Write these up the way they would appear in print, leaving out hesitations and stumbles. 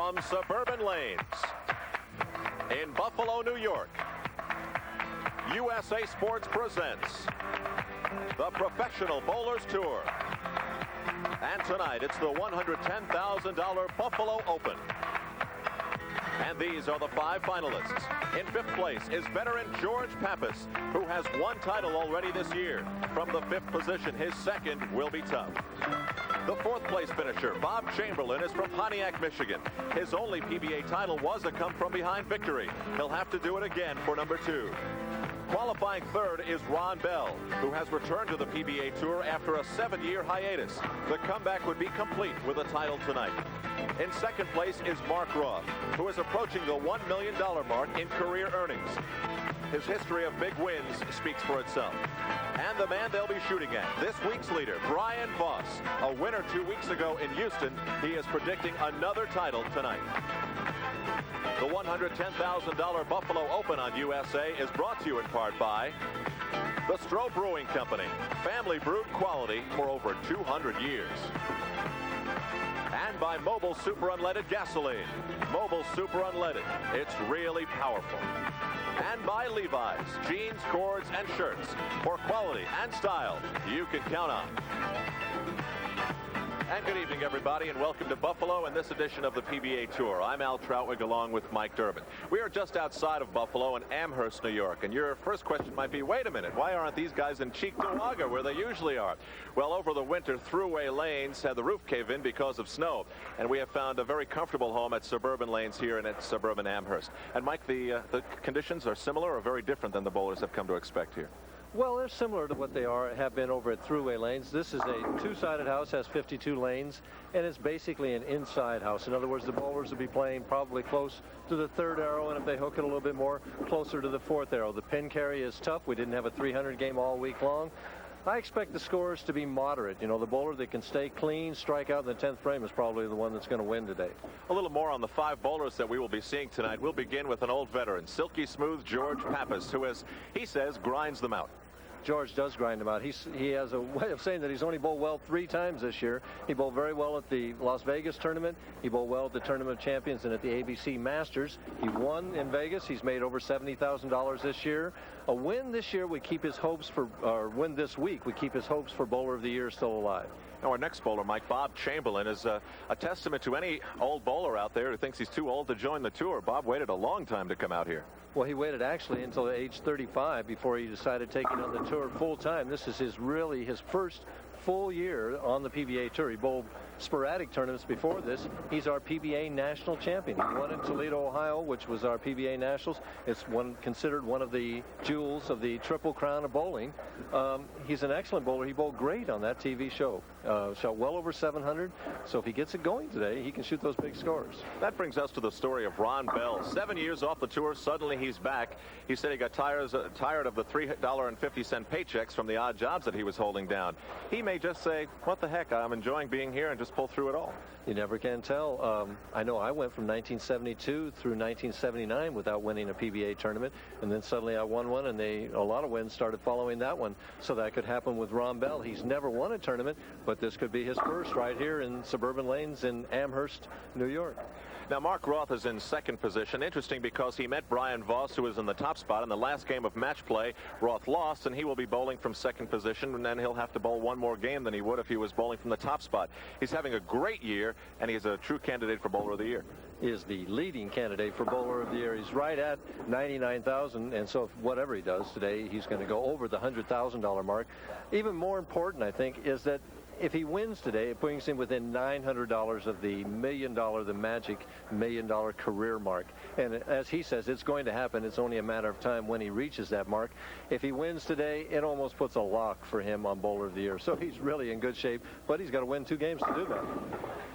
from Suburban Lanes in Buffalo, New York, USA Sports presents the Professional Bowlers Tour. And tonight, it's the $110,000 Buffalo Open. And these are the 5 finalists. In 5th place is veteran George Pappas, who has one title already this year. From the 5th position, his second will be tough. The 4th place finisher, Bob Chamberlain, is from Pontiac, Michigan. His only PBA title was a come-from-behind victory. He'll have to do it again for number 2. Qualifying 3rd is Ron Bell, who has returned to the PBA Tour after a 7-year hiatus. The comeback would be complete with a title tonight. In 2nd place is Mark Roth, who is approaching the $1 million mark in career earnings. His history of big wins speaks for itself. And the man they'll be shooting at, this week's leader, Brian Voss, a winner 2 weeks ago in Houston. He is predicting another title tonight. The $110,000 Buffalo Open on USA is brought to you in part by the Stroh Brewing Company, family brewed quality for over 200 years. And by Mobil Super Unleaded Gasoline. Mobil Super Unleaded, it's really powerful. And by Levi's, jeans, cords, and shirts for quality and style you can count on. And good evening, everybody, and welcome to Buffalo and this edition of the PBA Tour. I'm Al Troutwig along with Mike Durbin. We are just outside of Buffalo in Amherst, New York. And your first question might be, wait a minute, why aren't these guys in Cheektowaga where they usually are? Well, over the winter, throughway lanes had the roof cave in because of snow. And we have found a very comfortable home at Suburban Lanes here and at Suburban Amherst. And Mike, the conditions are similar or very different than the bowlers have come to expect here? Well, they're similar to what they have been over at Thruway Lanes. This is a two-sided house, has 52 lanes, and it's basically an inside house. In other words, the bowlers will be playing probably close to the 3rd arrow, and if they hook it a little bit more, closer to the 4th arrow. The pin carry is tough. We didn't have a 300 game all week long. I expect the scores to be moderate. You know, the bowler that can stay clean, strike out in the 10th frame is probably the one that's going to win today. A little more on the 5 bowlers that we will be seeing tonight. We'll begin with an old veteran, silky smooth George Pappas, who, as he says, grinds them out. George does grind him out. He has a way of saying that he's only bowled well 3 times this year. He bowled very well at the Las Vegas tournament. He bowled well at the Tournament of Champions and at the ABC Masters. He won in Vegas. He's made over $70,000 this year. A win this year would keep his hopes for, or win this week would keep his hopes for Bowler of the Year still alive. Now, our next bowler, Mike, Bob Chamberlain, is a testament to any old bowler out there who thinks he's too old to join the tour. Bob waited a long time to come out here. Well, he waited actually until age 35 before he decided taking on the tour full time. This is really his first full year on the PBA Tour. He bowled sporadic tournaments before this. He's our PBA national champion. He won in Toledo, Ohio, which was our PBA nationals. It's considered one of the jewels of the Triple Crown of bowling. He's an excellent bowler. He bowled great on that TV show. Shot well over 700. So if he gets it going today, he can shoot those big scores. That brings us to the story of Ron Bell. 7 years off the tour, suddenly he's back. He said he got tired of the $3.50 paychecks from the odd jobs that he was holding down. He may just say, what the heck, I'm enjoying being here, and just pull through it all. You never can tell. I know I went from 1972 through 1979 without winning a PBA tournament, and then suddenly I won one, and a lot of wins started following that one. So that could happen with Ron Bell. He's never won a tournament, but this could be his first right here in Suburban Lanes in Amherst, New York. Now, Mark Roth is in 2nd position. Interesting because he met Brian Voss, who was in the top spot in the last game of match play. Roth lost, and he will be bowling from 2nd position, and then he'll have to bowl one more game than he would if he was bowling from the top spot. He's having a great year, and he's a true candidate for Bowler of the Year. He is the leading candidate for Bowler of the Year. He's right at 99,000, and so if whatever he does today, he's going to go over the $100,000 mark. Even more important, I think, is that if he wins today, it brings him within $900 of the the magic $1 million career mark. And as he says, it's going to happen. It's only a matter of time when he reaches that mark. If he wins today, it almost puts a lock for him on Bowler of the Year. So he's really in good shape, but he's got to win 2 games to do that.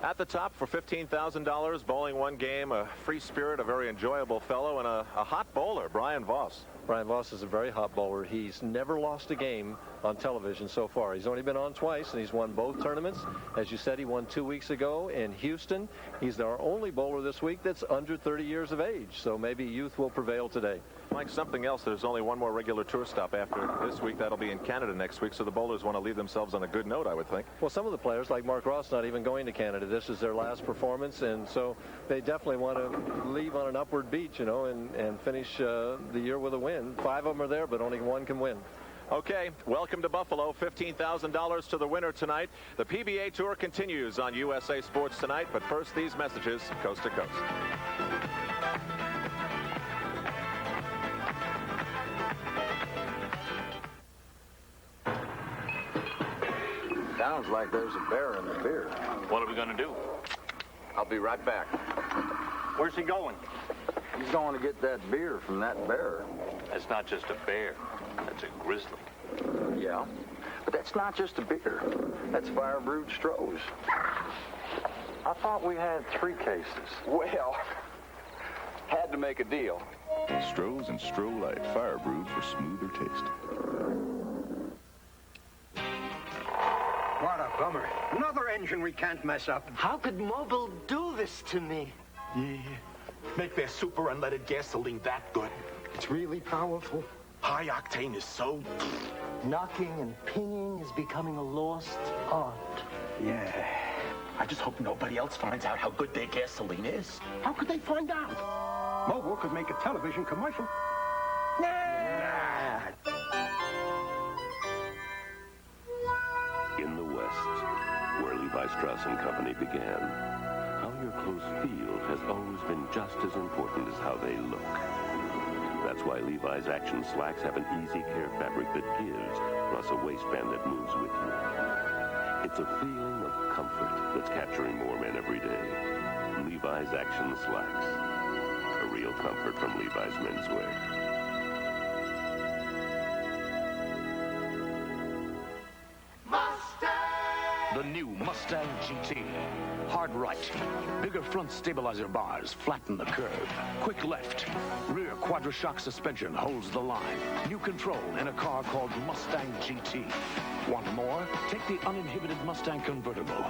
At the top for $15,000, bowling 1 game, a free spirit, a very enjoyable fellow, and a hot bowler, Brian Voss. Brian Voss is a very hot bowler. He's never lost a game on television so far. He's only been on twice, and he's won both tournaments. As you said, he won 2 weeks ago in Houston. He's our only bowler this week that's under 30 years of age, so maybe youth will prevail today. Mike, something else, there's only one more regular tour stop after this week. That'll be in Canada next week, so the bowlers want to leave themselves on a good note, I would think. Well, some of the players, like Mark Ross, not even going to Canada. This is their last performance, and so they definitely want to leave on an upward beach, you know, and finish the year with a win. 5 of them are there, but only one can win. Okay, welcome to Buffalo. $15,000 to the winner tonight. The PBA Tour continues on USA Sports Tonight, but first, these messages coast to coast. Sounds like there's a bear in the beer. What are we going to do? I'll be right back. Where's he going? He's going to get that beer from that bear. That's not just a bear. That's a grizzly. Yeah, but that's not just a beer. That's fire-brewed Stroh's. I thought we had 3 cases. Well, had to make a deal. Stroh's and Stroh Light, fire brewed for smoother taste. What a bummer. Another engine we can't mess up. How could Mobil do this to me? Yeah. Make their super unleaded gasoline that good. It's really powerful. High octane is so... Knocking and pinging is becoming a lost art. Yeah. I just hope nobody else finds out how good their gasoline is. How could they find out? Mobil could make a television commercial. In the West, where Levi Strauss & Company began, how your clothes feel has always been just as important as how they look. That's why Levi's Action Slacks have an easy care fabric that gives, plus a waistband that moves with you. It's a feeling of comfort that's capturing more men every day. Levi's Action Slacks. A real comfort from Levi's Menswear. The new Mustang GT. Hard right. Bigger front stabilizer bars flatten the curve. Quick left. Rear quadra-shock suspension holds the line. New control in a car called Mustang GT. Want more? Take the uninhibited Mustang convertible.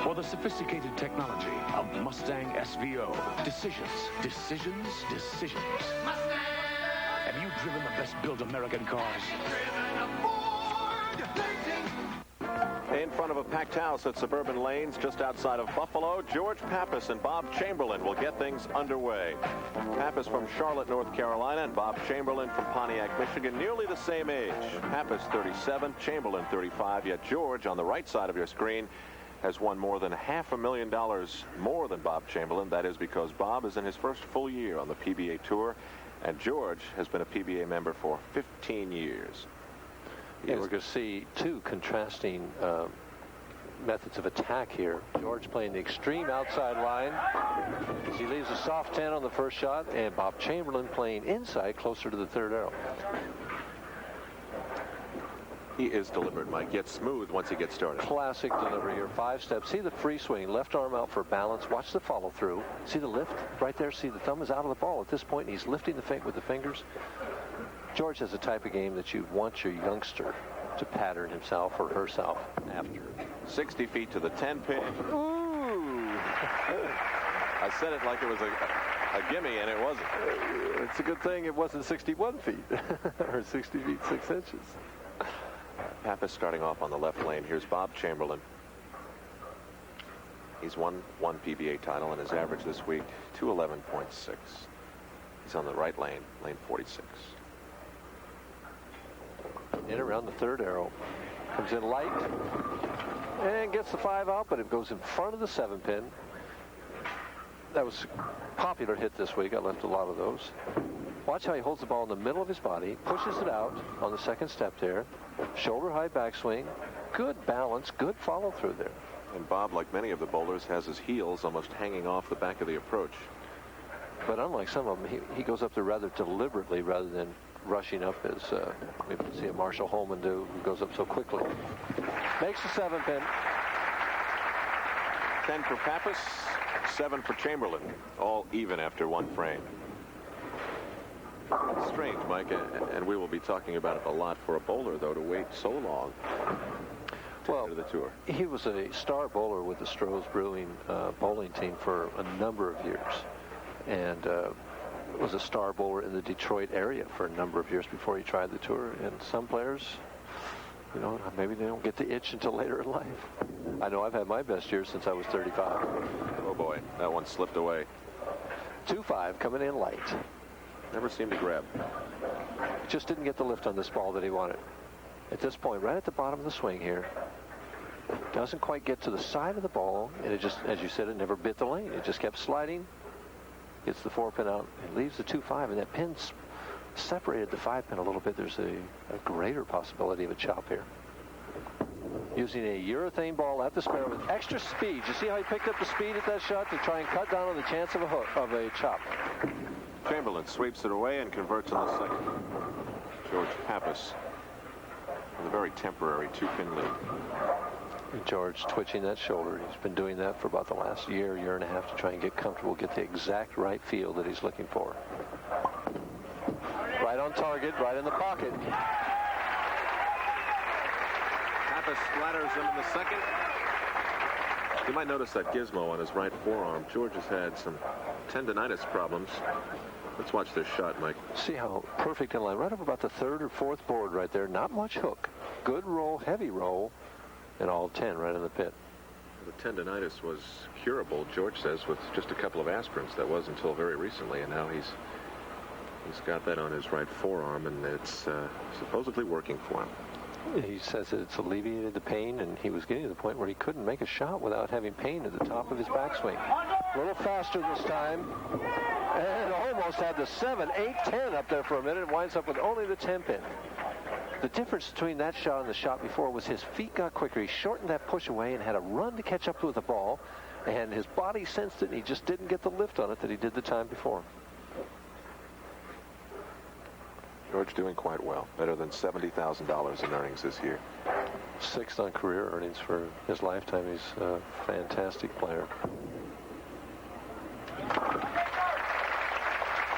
Or the sophisticated technology of Mustang SVO. Decisions, decisions, decisions. Mustang! Have you driven the best built American cars? Driven a Ford Racing. In front of a packed house at Suburban Lanes just outside of Buffalo, George Pappas and Bob Chamberlain will get things underway. Pappas from Charlotte, North Carolina, and Bob Chamberlain from Pontiac, Michigan, nearly the same age. Pappas 37, Chamberlain 35, yet George on the right side of your screen has won more than $500,000 more than Bob Chamberlain. That is because Bob is in his first full year on the PBA Tour, and George has been a PBA member for 15 years. Yeah, we're going to see 2 contrasting methods of attack here. George playing the extreme outside line as he leaves a soft 10 on the first shot, and Bob Chamberlain playing inside closer to the 3rd arrow. He is deliberate, Mike, yet smooth once he gets started. Classic delivery here. 5 steps. See the free swing, left arm out for balance. Watch the follow through. See the lift right there. See the thumb is out of the ball at this point. And he's lifting the with the fingers. George has a type of game that you want your youngster to pattern himself or herself after. 60 feet to the 10 pin. Ooh! I said it like it was a gimme, and it wasn't. It's a good thing it wasn't 61 feet or 60 feet 6 inches. Pappas starting off on the left lane. Here's Bob Chamberlain. He's won 1 PBA title, and his average this week, 211.6. He's on the right lane, lane 46. In around the 3rd arrow. Comes in light and gets the 5 out, but it goes in front of the 7 pin. That was a popular hit this week. I left a lot of those. Watch how he holds the ball in the middle of his body, pushes it out on the 2nd step there. Shoulder high backswing. Good balance, good follow through there. And Bob, like many of the bowlers, has his heels almost hanging off the back of the approach. But unlike some of them, he goes up there rather deliberately rather than rushing up as maybe see a Marshall Holman do, who goes up so quickly. Makes the 7 pin. 10 for Pappas, 7 for Chamberlain, all even after 1 frame. It's strange, Mike, and we will be talking about it a lot for a bowler, though, to wait so long to enter the tour. He was a star bowler with the Stroh's Brewing bowling team for a number of years. And was a star bowler in the Detroit area for a number of years before he tried the tour. And some players, you know, maybe they don't get the itch until later in life. I know I've had my best years since I was 35. Oh boy, that one slipped away. 2-5 coming in light. Never seemed to grab. Just didn't get the lift on this ball that he wanted. At this point, right at the bottom of the swing here, doesn't quite get to the side of the ball, and it just, as you said, it never bit the lane. It just kept sliding, gets the 4-pin out, and leaves the 2-5, and that pin's separated the 5-pin a little bit. There's a greater possibility of a chop here. Using a urethane ball at the square with extra speed. You see how he picked up the speed at that shot to try and cut down on the chance of a hook, of a chop. Chamberlain sweeps it away and converts on the second. George Pappas with a very temporary 2-pin lead. And George twitching that shoulder. He's been doing that for about the last year and a half to try and get comfortable, get the exact right feel that he's looking for. Right on target, right in the pocket. Pappas splatters him in the second. You might notice that gizmo on his right forearm. George has had some tendonitis problems. Let's watch this shot, Mike. See how perfect in line. Right up about the third or fourth board right there. Not much hook. Good roll, heavy roll, and all 10 right in the pit. The tendonitis was curable, George says, with just a couple of aspirins. That was until very recently, and now he's got that on his right forearm, and it's supposedly working for him. He says that it's alleviated the pain, and he was getting to the point where he couldn't make a shot without having pain at the top of his backswing. A little faster this time, and almost had the 7, 8, 10 up there for a minute. It winds up with only the 10-pin. The difference between that shot and the shot before was his feet got quicker. He shortened that push away and had a run to catch up with the ball, and his body sensed it, and he just didn't get the lift on it that he did the time before. George doing quite well. Better than $70,000 in earnings this year. 6th on career earnings for his lifetime. He's a fantastic player.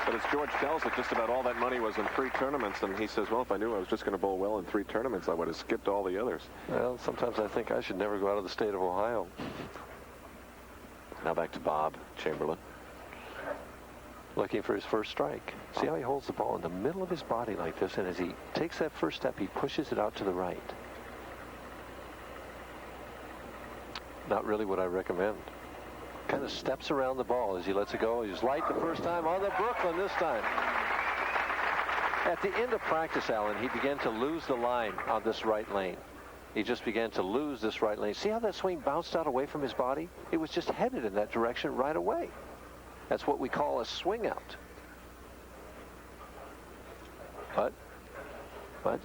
But as George tells it, just about all that money was in 3 tournaments, and he says, well, if I knew I was just going to bowl well in 3 tournaments, I would have skipped all the others. Well, sometimes I think I should never go out of the state of Ohio. Now back to Bob Chamberlain. Looking for his first strike. See how he holds the ball in the middle of his body like this, and as he takes that first step, he pushes it out to the right. Not really what I recommend. Kind of steps around the ball as he lets it go. He's light the first time on the Brooklyn this time. At the end of practice, Alan, he began to lose the line on this right lane. He just began to lose this right lane. See how that swing bounced out away from his body? It was just headed in that direction right away. That's what we call a swing out. But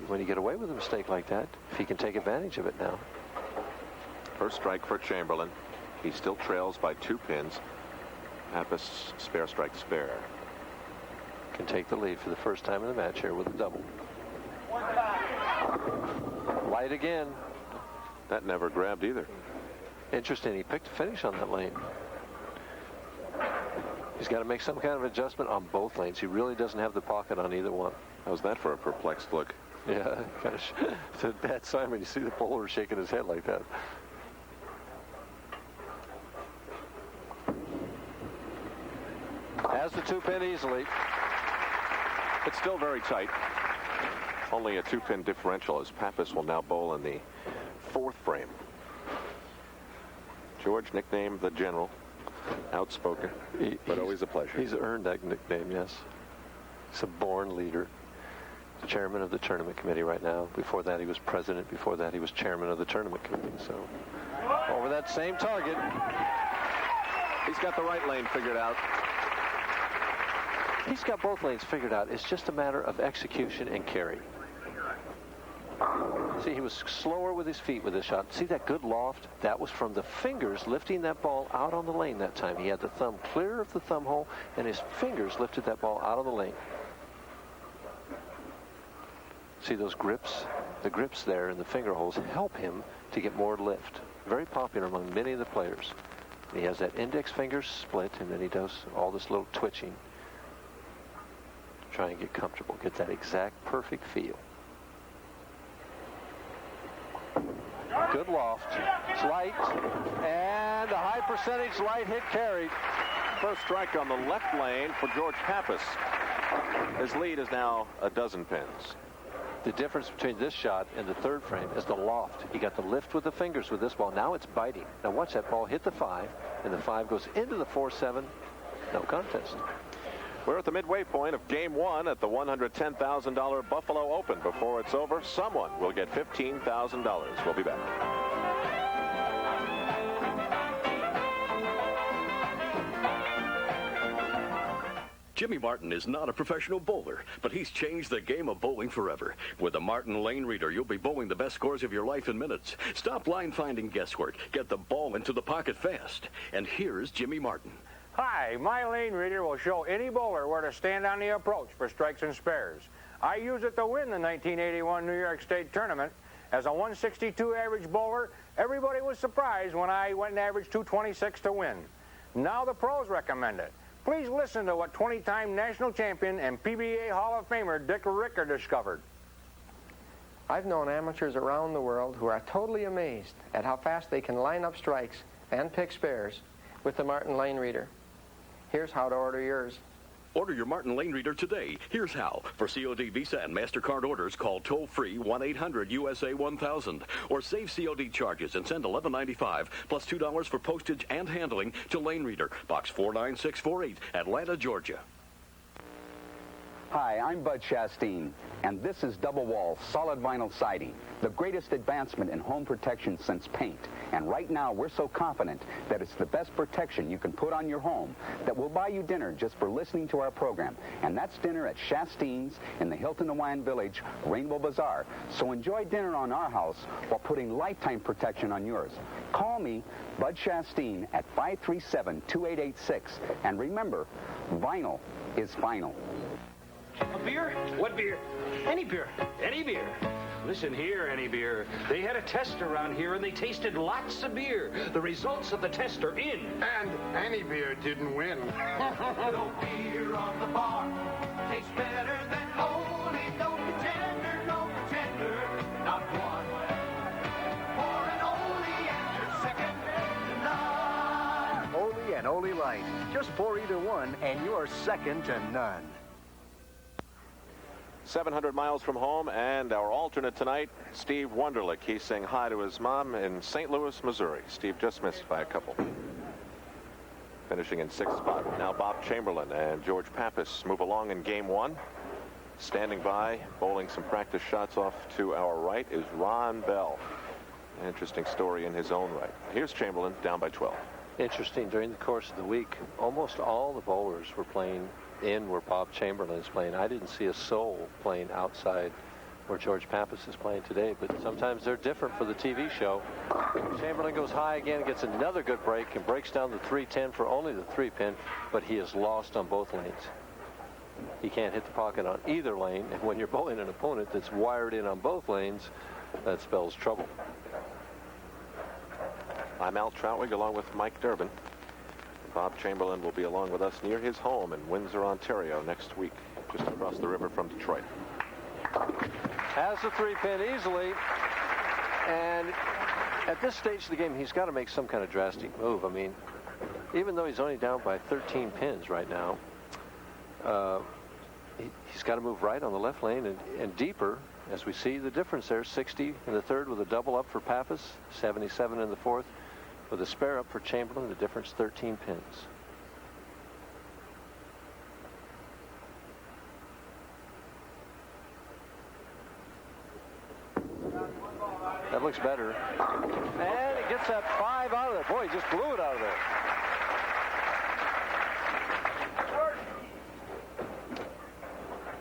when you get away with a mistake like that, if he can take advantage of it now. First strike for Chamberlain. He still trails by 2 pins. Pappas spare strike spare. Can take the lead for the first time in the match here with a double. Light again. That never grabbed either. Interesting. He picked a finish on that lane. He's got to make some kind of adjustment on both lanes. He really doesn't have the pocket on either one. How's that for a perplexed look? Yeah, gosh. It's a bad sign when you see the bowler shaking his head like that. Has the 2-pin easily. It's still very tight. Only a 2-pin differential as Pappas will now bowl in the 4th frame. George, nicknamed the General. Outspoken, but always a pleasure. He's earned that nickname, yes. He's a born leader. Chairman of the tournament committee right now. Before that, he was president. Before that, he was chairman of the tournament committee. So, over that same target. He's got the right lane figured out. He's got both lanes figured out. It's just a matter of execution and carry. See, he was slower with his feet with this shot. See that good loft? That was from the fingers lifting that ball out on the lane that time. He had the thumb clear of the thumb hole, and his fingers lifted that ball out on the lane. See those grips? The grips there and the finger holes help him to get more lift. Very popular among many of the players. He has that index finger split, and then he does all this little twitching. Try and get comfortable, get that exact perfect feel. Good loft. It's light. And a high percentage light hit carry. First strike on the left lane for George Pappas. His lead is now a dozen pins. The difference between this shot and the third frame is the loft. He got the lift with the fingers with this ball. Now it's biting. Now watch that ball hit the 5, and the 5 goes into the 4-7. No contest. We're at the midway point of Game 1 at the $110,000 Buffalo Open. Before it's over, someone will get $15,000. We'll be back. Jimmy Martin is not a professional bowler, but he's changed the game of bowling forever. With the Martin Lane Reader, you'll be bowling the best scores of your life in minutes. Stop line-finding guesswork. Get the ball into the pocket fast. And here's Jimmy Martin. Hi, my lane reader will show any bowler where to stand on the approach for strikes and spares. I used it to win the 1981 New York State Tournament. As a 162 average bowler, everybody was surprised when I went and averaged 226 to win. Now the pros recommend it. Please listen to what 20-time national champion and PBA Hall of Famer Dick Ricker discovered. I've known amateurs around the world who are totally amazed at how fast they can line up strikes and pick spares with the Martin Lane Reader. Here's how to order yours. Order your Martin Lane Reader today. Here's how. For COD Visa and MasterCard orders, call toll-free 1-800-USA-1000 or save COD charges and send $11.95 plus $2 for postage and handling to Lane Reader, Box 49648, Atlanta, Georgia. Hi, I'm Bud Chastain, and this is Double Wall Solid Vinyl Siding, the greatest advancement in home protection since paint. And right now, we're so confident that it's the best protection you can put on your home that we'll buy you dinner just for listening to our program. And that's dinner at Chastain's in the Hilton Hawaiian Village, Rainbow Bazaar. So enjoy dinner on our house while putting lifetime protection on yours. Call me, Bud Chastain, at 537-2886. And remember, vinyl is final. A beer? What beer? Any beer. Any beer. Listen here, any beer. They had a test around here and they tasted lots of beer. The results of the test are in. And any beer didn't win. No beer on the bar tastes better than only no pretender, no pretender. Not one. For an Oli and you're second to none. Oli and Oli Light. Just pour either one and you're second to none. 700 miles from home, and our alternate tonight, Steve Wunderlich. He's saying hi to his mom in St. Louis, Missouri. Steve just missed by a couple. Finishing in 6th spot. Now Bob Chamberlain and George Pappas move along in Game 1. Standing by, bowling some practice shots off to our right is Ron Bell. An interesting story in his own right. Here's Chamberlain down by 12. Interesting, during the course of the week, almost all the bowlers were playing in where Bob Chamberlain is playing. I didn't see a soul playing outside where George Pappas is playing today, but sometimes they're different for the TV show. Chamberlain goes high again, gets another good break, and breaks down the 310 for only the 3-pin, but he is lost on both lanes. He can't hit the pocket on either lane, and when you're bowling an opponent that's wired in on both lanes, that spells trouble. I'm Al Troutwig along with Mike Durbin. Bob Chamberlain will be along with us near his home in Windsor, Ontario next week, just across the river from Detroit. Has the 3-pin easily, and at this stage of the game, he's got to make some kind of drastic move. I mean, even though he's only down by 13 pins right now, he's got to move right on the left lane and deeper, as we see the difference there. 60 in the third with a double up for Pappas, 77 in the fourth. With a spare up for Chamberlain, the difference 13 pins. That looks better. And it gets that 5 out of there. Boy, he just blew it out of there.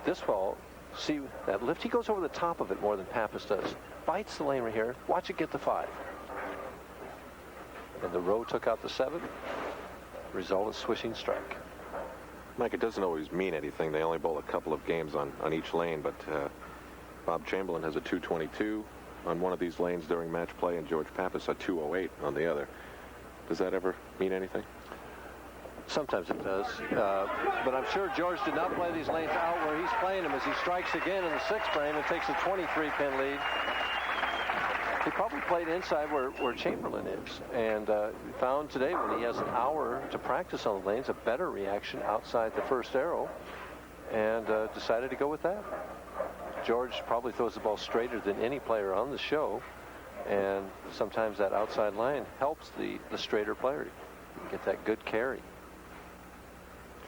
This ball, see that lift? He goes over the top of it more than Pappas does. Bites the lane right here. Watch it get the 5. And the row took out the 7. Result is swishing strike. Mike, it doesn't always mean anything. They only bowl a couple of games on each lane, but Bob Chamberlain has a 222 on one of these lanes during match play, and George Pappas a 208 on the other. Does that ever mean anything? Sometimes it does, but I'm sure George did not play these lanes out where he's playing them as he strikes again in the 6th frame and takes a 23-pin lead. He probably played inside where Chamberlain is, and found today when he has an hour to practice on the lanes a better reaction outside the first arrow, and decided to go with that. George probably throws the ball straighter than any player on the show, and sometimes that outside line helps the straighter player. You get that good carry.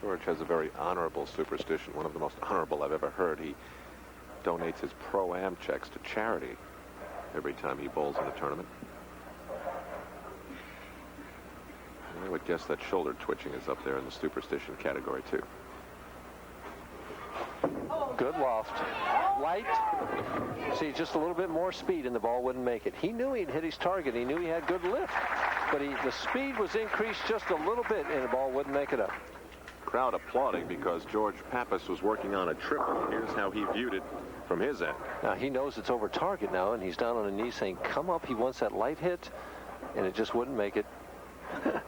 George has a very honorable superstition, one of the most honorable I've ever heard. He donates his Pro-Am checks to charity every time he bowls in a tournament. And I would guess that shoulder twitching is up there in the superstition category, too. Good loft. Light. See, just a little bit more speed and the ball wouldn't make it. He knew he'd hit his target. He knew he had good lift. But the speed was increased just a little bit and the ball wouldn't make it up. Crowd applauding because George Pappas was working on a triple. Here's how he viewed it from his end. Now, he knows it's over target now, and he's down on a knee saying, come up. He wants that light hit, and it just wouldn't make it. A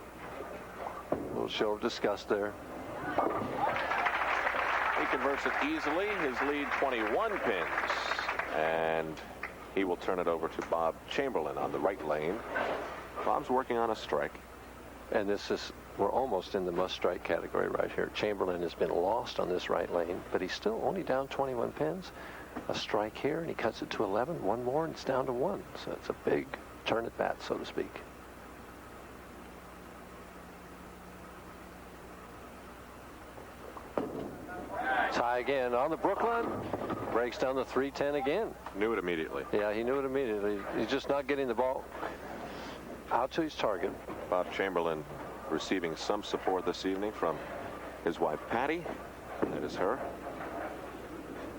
little show of disgust there. He converts it easily. His lead 21 pins. And he will turn it over to Bob Chamberlain on the right lane. Bob's working on a strike. And we're almost in the must-strike category right here. Chamberlain has been lost on this right lane, but he's still only down 21 pins. A strike here, and he cuts it to 11. One more, and it's down to 1. So it's a big turn at bat, so to speak. Tie again on the Brooklyn. Breaks down the 310 again. Knew it immediately. Yeah, he knew it immediately. He's just not getting the ball out to his target. Bob Chamberlain receiving some support this evening from his wife, Patty. That is her.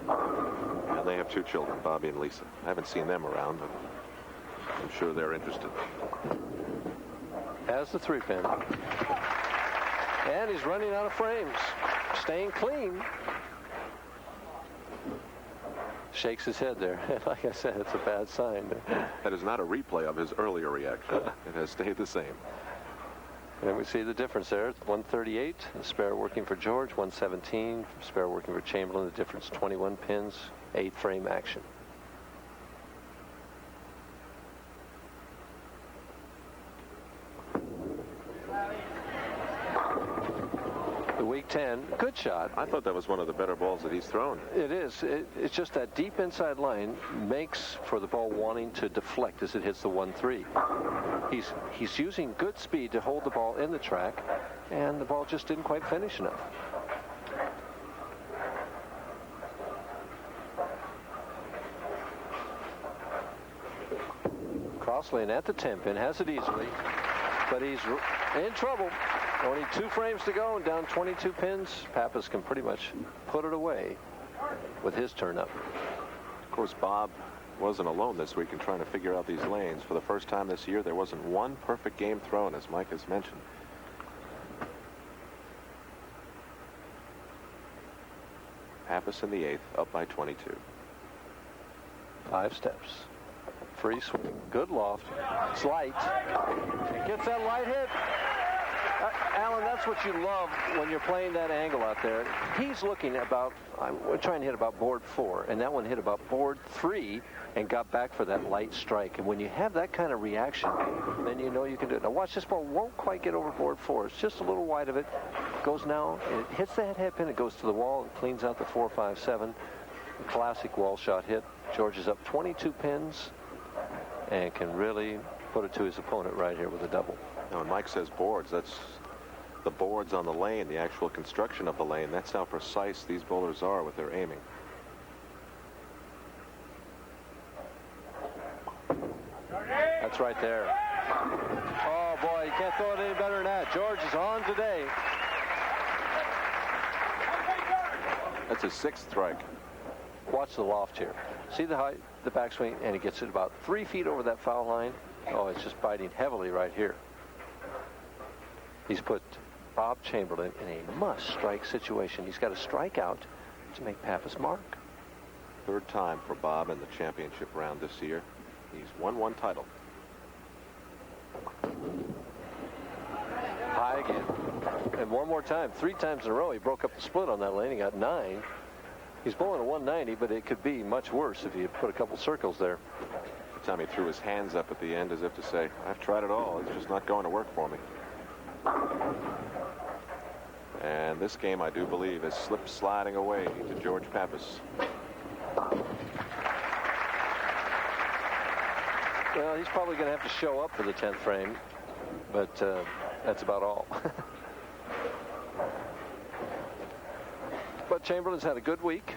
And they have 2 children, Bobby and Lisa. I haven't seen them around, but I'm sure they're interested. Has the 3-pin. And he's running out of frames. Staying clean. Shakes his head there. Like I said, it's a bad sign. That is not a replay of his earlier reaction. It has stayed the same. And we see the difference there. 138, the spare working for George. 117, spare working for Chamberlain. The difference, 21 pins, 8-frame action. The week 10, good shot. I thought that was one of the better balls that he's thrown. It is. It's just that deep inside line makes for the ball wanting to deflect as it hits the 1-3. He's using good speed to hold the ball in the track, and the ball just didn't quite finish enough. Crossley at the 10-pin has it easily, but he's in trouble. Only 2 frames to go and down 22 pins. Pappas can pretty much put it away with his turn up. Of course, Bob wasn't alone this week in trying to figure out these lanes. For the first time this year, there wasn't one perfect game thrown, as Mike has mentioned. Pappas in the 8th, up by 22. 5 steps. Free swing. Good loft. Slight. It gets that light hit. Alan, that's what you love when you're playing that angle out there. He's looking about, we're trying to hit about board 4, and that one hit about board 3 and got back for that light strike. And when you have that kind of reaction, then you know you can do it. Now watch, this ball won't quite get over board 4. It's just a little wide of it. Goes now, and it hits that head pin. It goes to the wall and cleans out the 4, 5, 7. A classic wall shot hit. George is up 22 pins and can really put it to his opponent right here with a double. Now, when Mike says boards, that's the boards on the lane, the actual construction of the lane. That's how precise these bowlers are with their aiming. That's right there. Oh, boy, you can't throw it any better than that. George is on today. That's his 6th strike. Watch the loft here. See the height, the backswing, and he gets it about 3 feet over that foul line. Oh, it's just biting heavily right here. He's put Bob Chamberlain in a must-strike situation. He's got to strike out to make Pappas mark. 3rd time for Bob in the championship round this year. He's won 1 title. High again. And one more time. 3 times in a row. He broke up the split on that lane. He got 9. He's bowling a 190, but it could be much worse if he had put a couple circles there. time he threw his hands up at the end as if to say, I've tried it all. It's just not going to work for me. And this game, I do believe, is sliding away to George Pappas. Well, he's probably going to have to show up for the 10th frame, but that's about all. But Chamberlain's had a good week.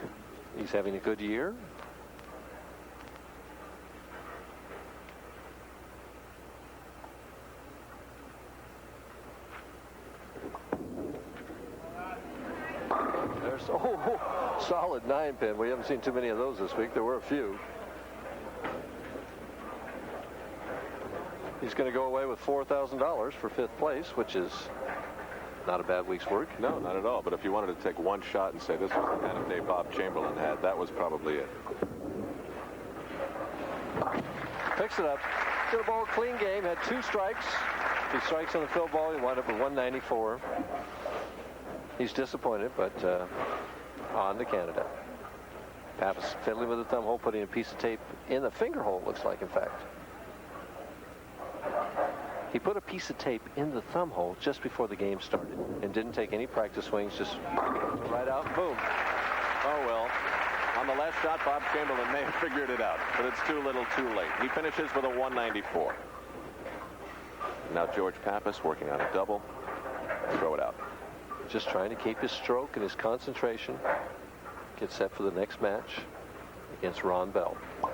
He's having a good year. There's solid 9-pin. We haven't seen too many of those this week. There were a few. He's going to go away with $4,000 for 5th place, which is not a bad week's work. No, not at all. But if you wanted to take one shot and say this was the kind of day Bob Chamberlain had, that was probably it. Picks it up. Did a ball clean game. Had 2 strikes. 2 strikes on the field ball. He wound up with 194. He's disappointed, but on to Canada. Pappas fiddling with the thumb hole, putting a piece of tape in the finger hole, it looks like, in fact. He put a piece of tape in the thumb hole just before the game started and didn't take any practice swings, just right out and boom. Oh, well. On the last shot, Bob Chamberlain may have figured it out, but it's too little too late. He finishes with a 194. Now George Pappas working on a double. Throw it out. Just trying to keep his stroke and his concentration. Get set for the next match against Ron Bell. Oh,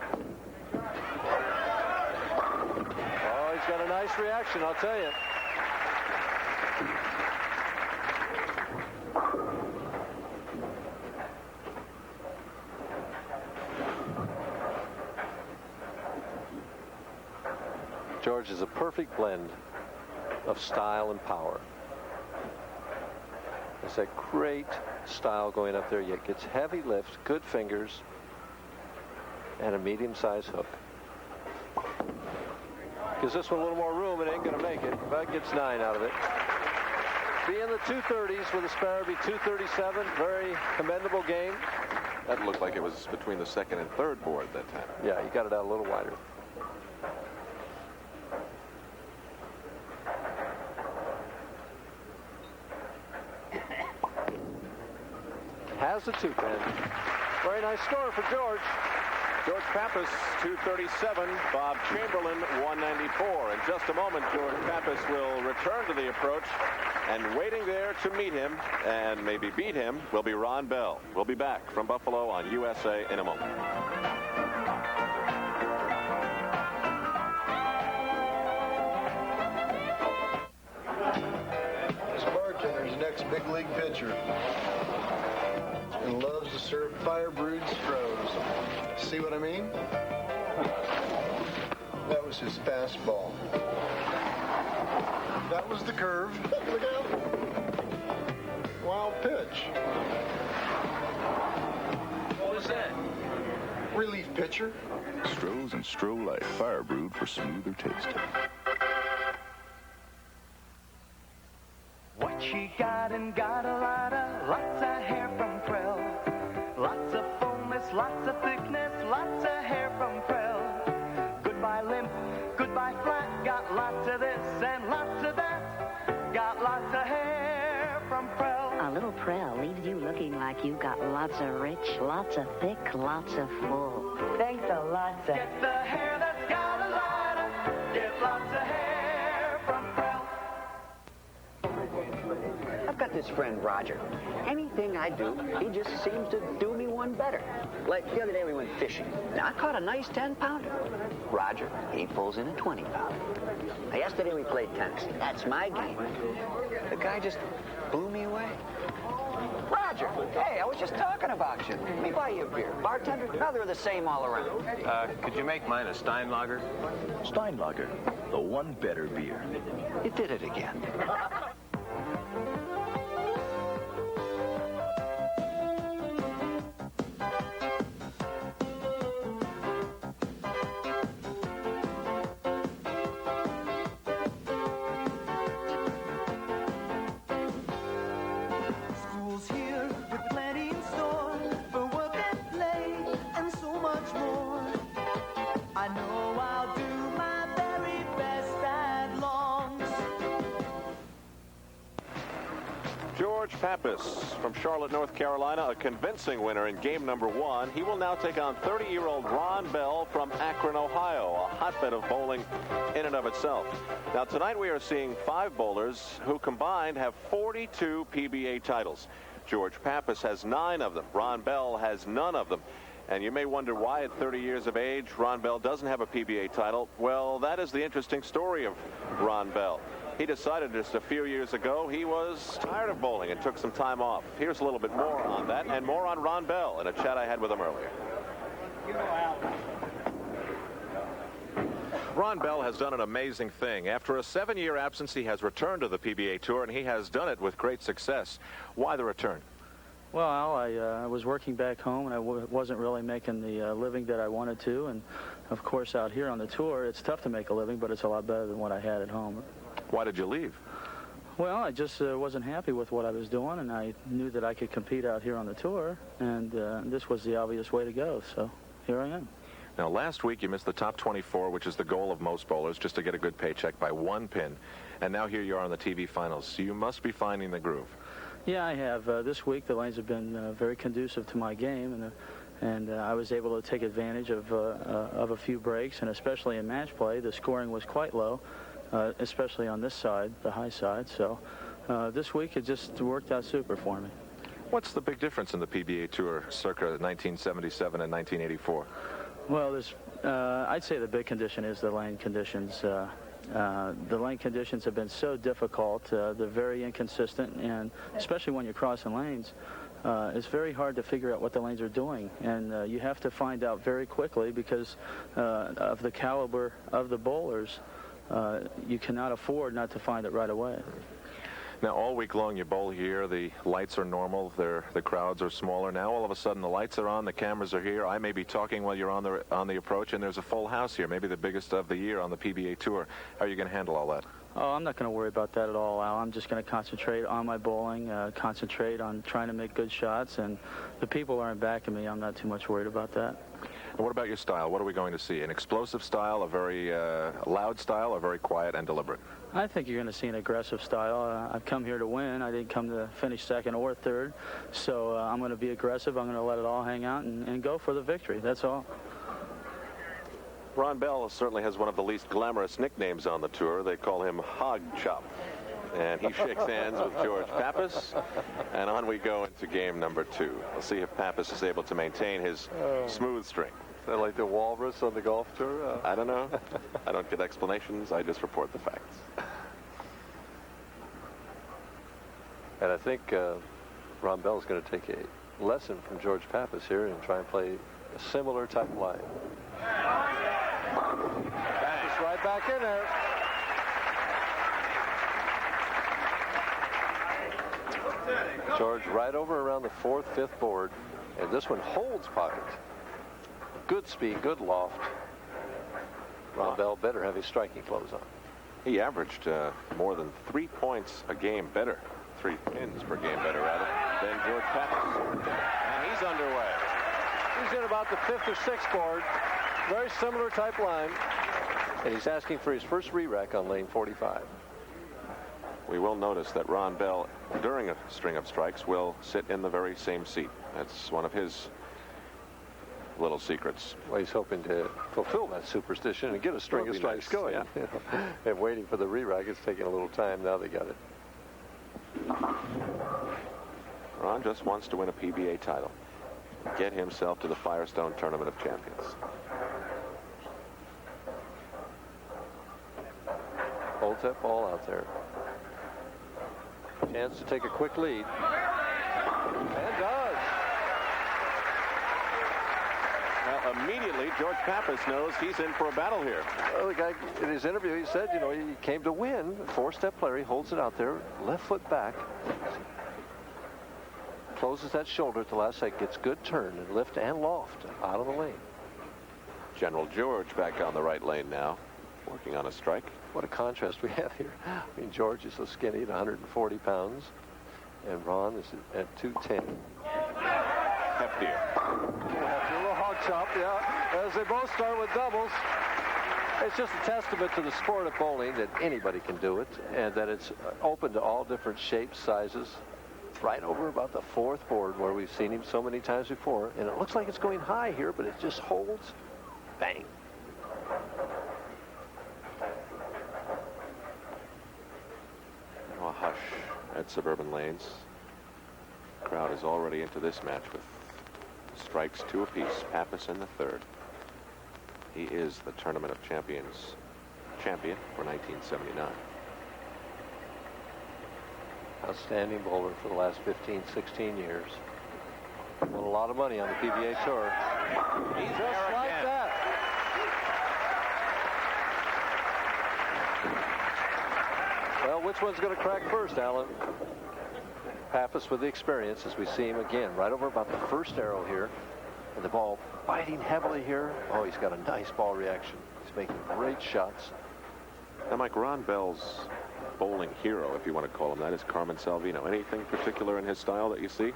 he's got a nice reaction, I'll tell you. George is a perfect blend of style and power. It's a great style going up there, yet gets heavy lift, good fingers, and a medium-sized hook. Gives this one a little more room. It ain't going to make it, but gets 9 out of it. Be in the 230s with a spare, be 237. Very commendable game. That looked like it was between the 2nd and 3rd board that time. Yeah, he got it out a little wider. Has the 2-pin. Very nice score for George. George Pappas, 237. Bob Chamberlain, 194. In just a moment, George Pappas will return to the approach. And waiting there to meet him and maybe beat him will be Ron Bell. We'll be back from Buffalo on USA in a moment. This bartender's next big league pitcher. And loves to serve fire-brewed Strohs. See what I mean? That was his fastball. That was the curve. Look out. Wild pitch. What was that? Relief pitcher. Strohs and Stroh Light, fire-brewed for smoother tasting. What she got and got a lot of, lots of hair from Prell. Lots of fullness, lots of thickness, lots of hair from Prell. Goodbye limp, goodbye flat, got lots of this and lots of that. Got lots of hair from Prell. A little Prell leaves you looking like you got lots of rich, lots of thick, lots of full. Thanks a lot, sir. Get the hair that's got a lot of, get lots of hair from Prell. I've got this friend, Roger. Anything I do, he just seems to do me one better. Like the other day we went fishing. Now, I caught a nice 10-pounder. Roger, he pulls in a 20-pounder. Now, yesterday we played tennis. That's my game. The guy just blew me away. Roger, hey, I was just talking about you. Let me buy you a beer. Bartender, now they're the same all around. Could you make mine a Steinlager? Steinlager, the one better beer. You did it again. I know Pappas from Charlotte, North Carolina, a convincing winner in game number 1. He will now take on 30-year-old Ron Bell from Akron, Ohio, a hotbed of bowling in and of itself. Now, tonight we are seeing 5 bowlers who combined have 42 PBA titles. George Pappas has 9 of them. Ron Bell has none of them. And you may wonder why at 30 years of age Ron Bell doesn't have a PBA title. Well, that is the interesting story of Ron Bell. He decided just a few years ago he was tired of bowling and took some time off. Here's a little bit more on that and more on Ron Bell in a chat I had with him earlier. Ron Bell has done an amazing thing. After a 7-year absence, he has returned to the PBA Tour, and he has done it with great success. Why the return? Well, I was working back home, and I wasn't really making the living that I wanted to. And, of course, out here on the tour, it's tough to make a living, but it's a lot better than what I had at home. Why did you leave? Well, I just wasn't happy with what I was doing, and I knew that I could compete out here on the tour, and this was the obvious way to go, so here I am. Now, last week you missed the top 24, which is the goal of most bowlers, just to get a good paycheck by 1 pin. And now here you are on the TV finals, so you must be finding the groove. Yeah, I have. This week the lanes have been very conducive to my game, and I was able to take advantage of a few breaks, and especially in match play, the scoring was quite low, especially on this side, the high side. So this week it just worked out super for me. What's the big difference in the PBA Tour circa 1977 and 1984? Well, I'd say the big condition is the lane conditions. The lane conditions have been so difficult. They're very inconsistent, and especially when you're crossing lanes, it's very hard to figure out what the lanes are doing. And you have to find out very quickly because of the caliber of the bowlers. You cannot afford not to find it right away. Now, all week long you bowl here. The lights are normal. The crowds are smaller. Now, all of a sudden, the lights are on. The cameras are here. I may be talking while you're on the approach, and there's a full house here, maybe the biggest of the year on the PBA Tour. How are you going to handle all that? Oh, I'm not going to worry about that at all, Al. I'm just going to concentrate on my bowling, concentrate on trying to make good shots, and the people aren't backing me. I'm not too much worried about that. And what about your style? What are we going to see? An explosive style, a very loud style, or very quiet and deliberate? I think you're going to see an aggressive style. I've come here to win. I didn't come to finish second or third. So I'm going to be aggressive. I'm going to let it all hang out and go for the victory. That's all. Ron Bell certainly has one of the least glamorous nicknames on the tour. They call him Hog Chop. And he shakes hands with George Pappas. And on we go into game number 2. We'll see if Pappas is able to maintain his smooth string. Is that like the walrus on the golf tour? I don't know. I don't get explanations. I just report the facts. And I think Ron Bell is going to take a lesson from George Pappas here and try and play a similar type line. Pappas right back in there. George right over around the 4th, 5th board. And this one holds pocket. Good speed, good loft. Ron Bell better have his striking clothes on. He averaged more than 3 points a game better. 3 pins per game better, rather, than George Pappas. And he's underway. He's in about the 5th or 6th board. Very similar type line. And he's asking for his first re-rack on lane 45. We will notice that Ron Bell, during a string of strikes, will sit in the very same seat. That's one of his little secrets. Well, he's hoping to fulfill that superstition and get a string of strikes going. Yeah. You know, and waiting for the re-rack. It's taking a little time. Now they got it. Ron just wants to win a PBA title. Get himself to the Firestone Tournament of Champions. Holds that ball out there. Chance to take a quick lead. And does. Well, immediately, George Pappas knows he's in for a battle here. Well, the guy, in his interview, he said, you know, he came to win. 4-step player. He holds it out there. Left foot back. Closes that shoulder at the last second. Gets good turn and lift and loft out of the lane. General George back on the right lane now, working on a strike. What a contrast we have here. I mean, George is so skinny at 140 pounds, and Ron is at 210. Heftier. Heftier, a little hog chop, yeah. As they both start with doubles. It's just a testament to the sport of bowling that anybody can do it, and that it's open to all different shapes, sizes. right over about the fourth board where we've seen him so many times before. And it looks like it's going high here, but it just holds. Bang. A hush at Suburban Lanes. Crowd is already into this match with strikes 2 apiece. Pappas in the third. He is the Tournament of Champions champion for 1979. Outstanding bowler for the last 15, 16 years. Won a lot of money on the PBA Tour. He's just like that. Well, which one's going to crack first, Alan? Pappas with the experience as we see him again right over about the first arrow here. And the ball biting heavily here. Oh, he's got a nice ball reaction. He's making great shots. Now, Mike, Ron Bell's bowling hero, if you want to call him that, is Carmen Salvino. Anything particular in his style that you see?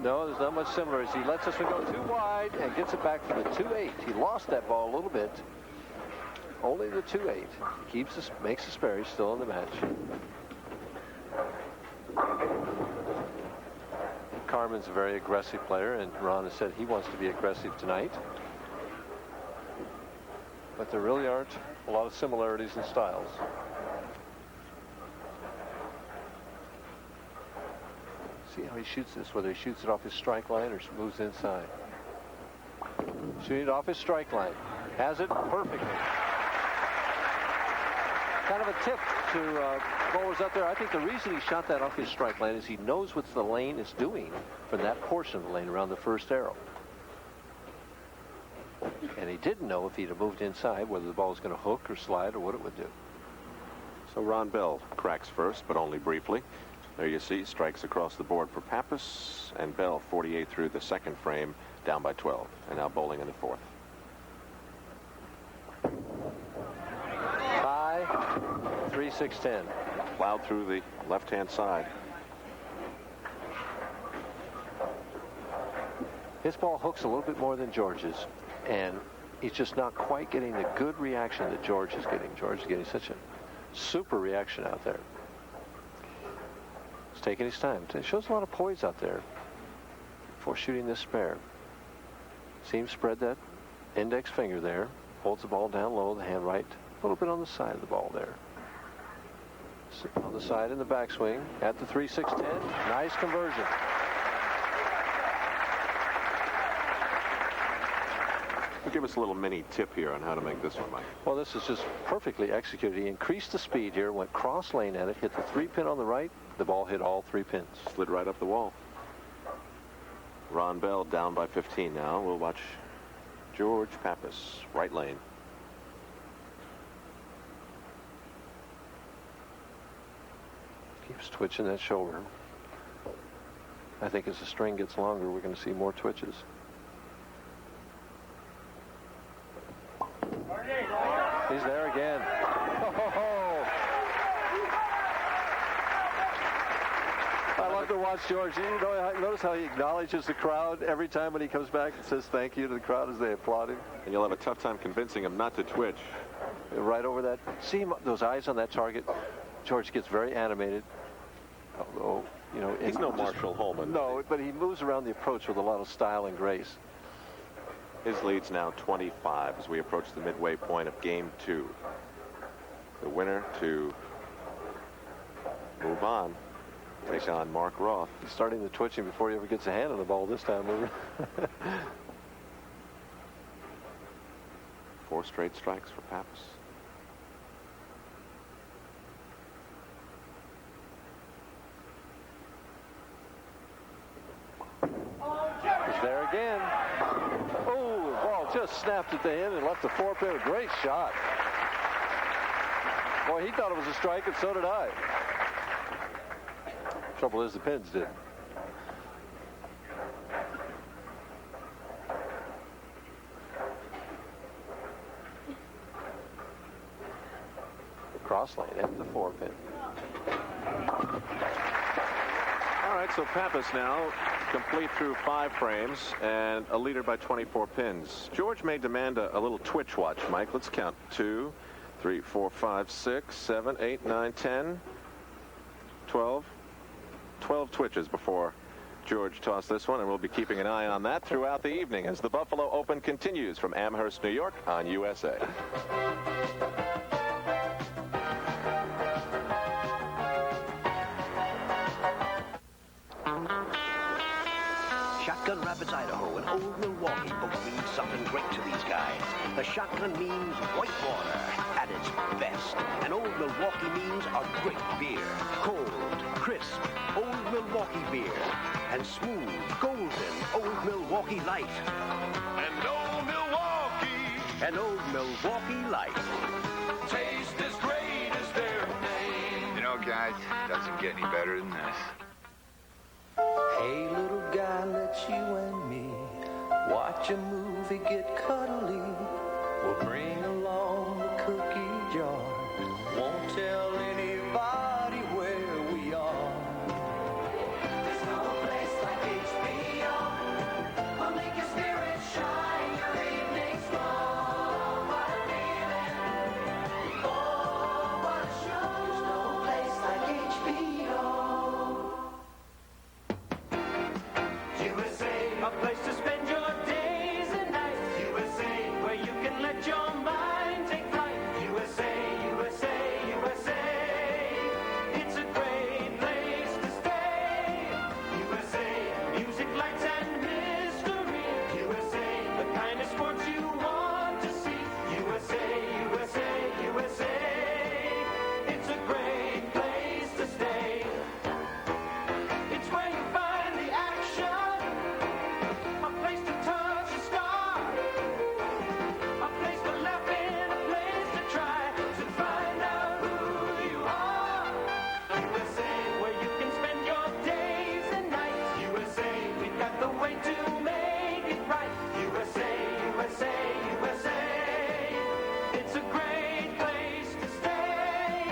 No, there's not much similar. As he lets this one go too wide and gets it back for the 2-8. He lost that ball a little bit. Only the 2-8. Keeps this, makes the spare. He's still in the match. Carmen's a very aggressive player, and Ron has said he wants to be aggressive tonight. But there really aren't a lot of similarities in styles. See how he shoots this, whether he shoots it off his strike line or moves inside. Shooting it off his strike line. Has it perfectly. Kind of a tip to bowlers out there. I think the reason he shot that off his strike line is he knows what the lane is doing from that portion of the lane around the first arrow. And he didn't know if he'd have moved inside whether the ball was going to hook or slide or what it would do. So Ron Bell cracks first, but only briefly. There you see strikes across the board for Pappas, and Bell 48 through the second frame, down by 12, and now bowling in the fourth. High, 3-6-10. Plowed through the left-hand side. His ball hooks a little bit more than George's, and he's just not quite getting the good reaction that George is getting. George is getting such a super reaction out there. He's taking his time. It shows a lot of poise out there before shooting this spare. See him spread that index finger there. Holds the ball down low, the hand right, a little bit on the side of the ball there. On the side in the backswing at the 3-6-10. Nice conversion. Give us a little mini tip here on how to make this one, Mike. Well, this is just perfectly executed. He increased the speed here, went cross lane at it, hit the 3-pin on the right. The ball hit all 3 pins. Slid right up the wall. Ron Bell down by 15 now. We'll watch George Pappas, right lane. Keeps twitching that shoulder. I think as the string gets longer, we're going to see more twitches. He's there again. Oh. I love to watch George. You know, notice how he acknowledges the crowd every time when he comes back and says thank you to the crowd as they applaud him. And you'll have a tough time convincing him not to twitch. Right over that. See him, those eyes on that target. George gets very animated. Although, you know, he's no Marshall Holman. No, but he moves around the approach with a lot of style and grace. His lead's now 25 as we approach the midway point of game 2. The winner to move on, take on Mark Roth. He's starting the twitching before he ever gets a hand on the ball this time. 4 straight strikes for Pappas. He's there again. Oh, the ball just snapped at the end and left the 4-pin. A great shot. Boy, he thought it was a strike, and so did I. Trouble is, the pins did. Cross lane at the 4-pin. All right, so Pappas now complete through 5 frames and a leader by 24 pins. George may demand a little twitch watch, Mike. Let's count. 2, 3, 4, 5, 6, 7, 8, 9, 10, 12, 12 twitches before George tossed this one, and we'll be keeping an eye on that throughout the evening as the Buffalo Open continues from Amherst, New York on USA. Shotgun Rapids, Idaho, and Old Milwaukee both mean something great to these guys. The shotgun means white water at its best, and Old Milwaukee means a great beer. Cold, crisp, Old Milwaukee beer, and smooth, golden Old Milwaukee Light. And Old Milwaukee. And Old Milwaukee Light. Taste as great as their name. You know, guys, doesn't get any better than this. Hey, little guy, let you and me watch a movie, get cuddly. We'll bring along the cookie jar. Won't tell anybody where we are. There's no place like HBO. We'll make your spirit shine, your evenings glow. What a feeling. Oh, what a show. There's no place like HBO. USA, a place to spend your days and nights. USA, where you can let your mind take flight. USA, USA, USA, it's a great place to stay. USA, music, lights, and mystery. USA, the kind of sports you want to see. USA, USA, USA, it's a great place to stay. It's where you find the action. A place to touch a star, a place to laugh in, a place to try to find out who you are. USA, where you can spend your days and nights. USA, we've got the way to make it right. USA, USA, USA, it's a great place to stay.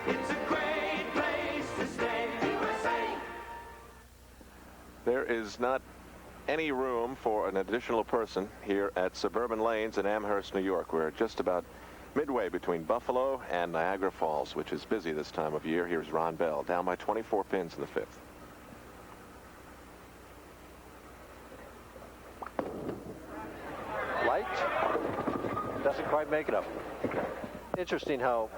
It's a great place to stay. USA. There is not any room for an additional person here at Suburban Lanes in Amherst, New York. We're just about midway between Buffalo and Niagara Falls, which is busy this time of year. Here's Ron Bell, down by 24 pins in the fifth. Light doesn't quite make it up. Interesting how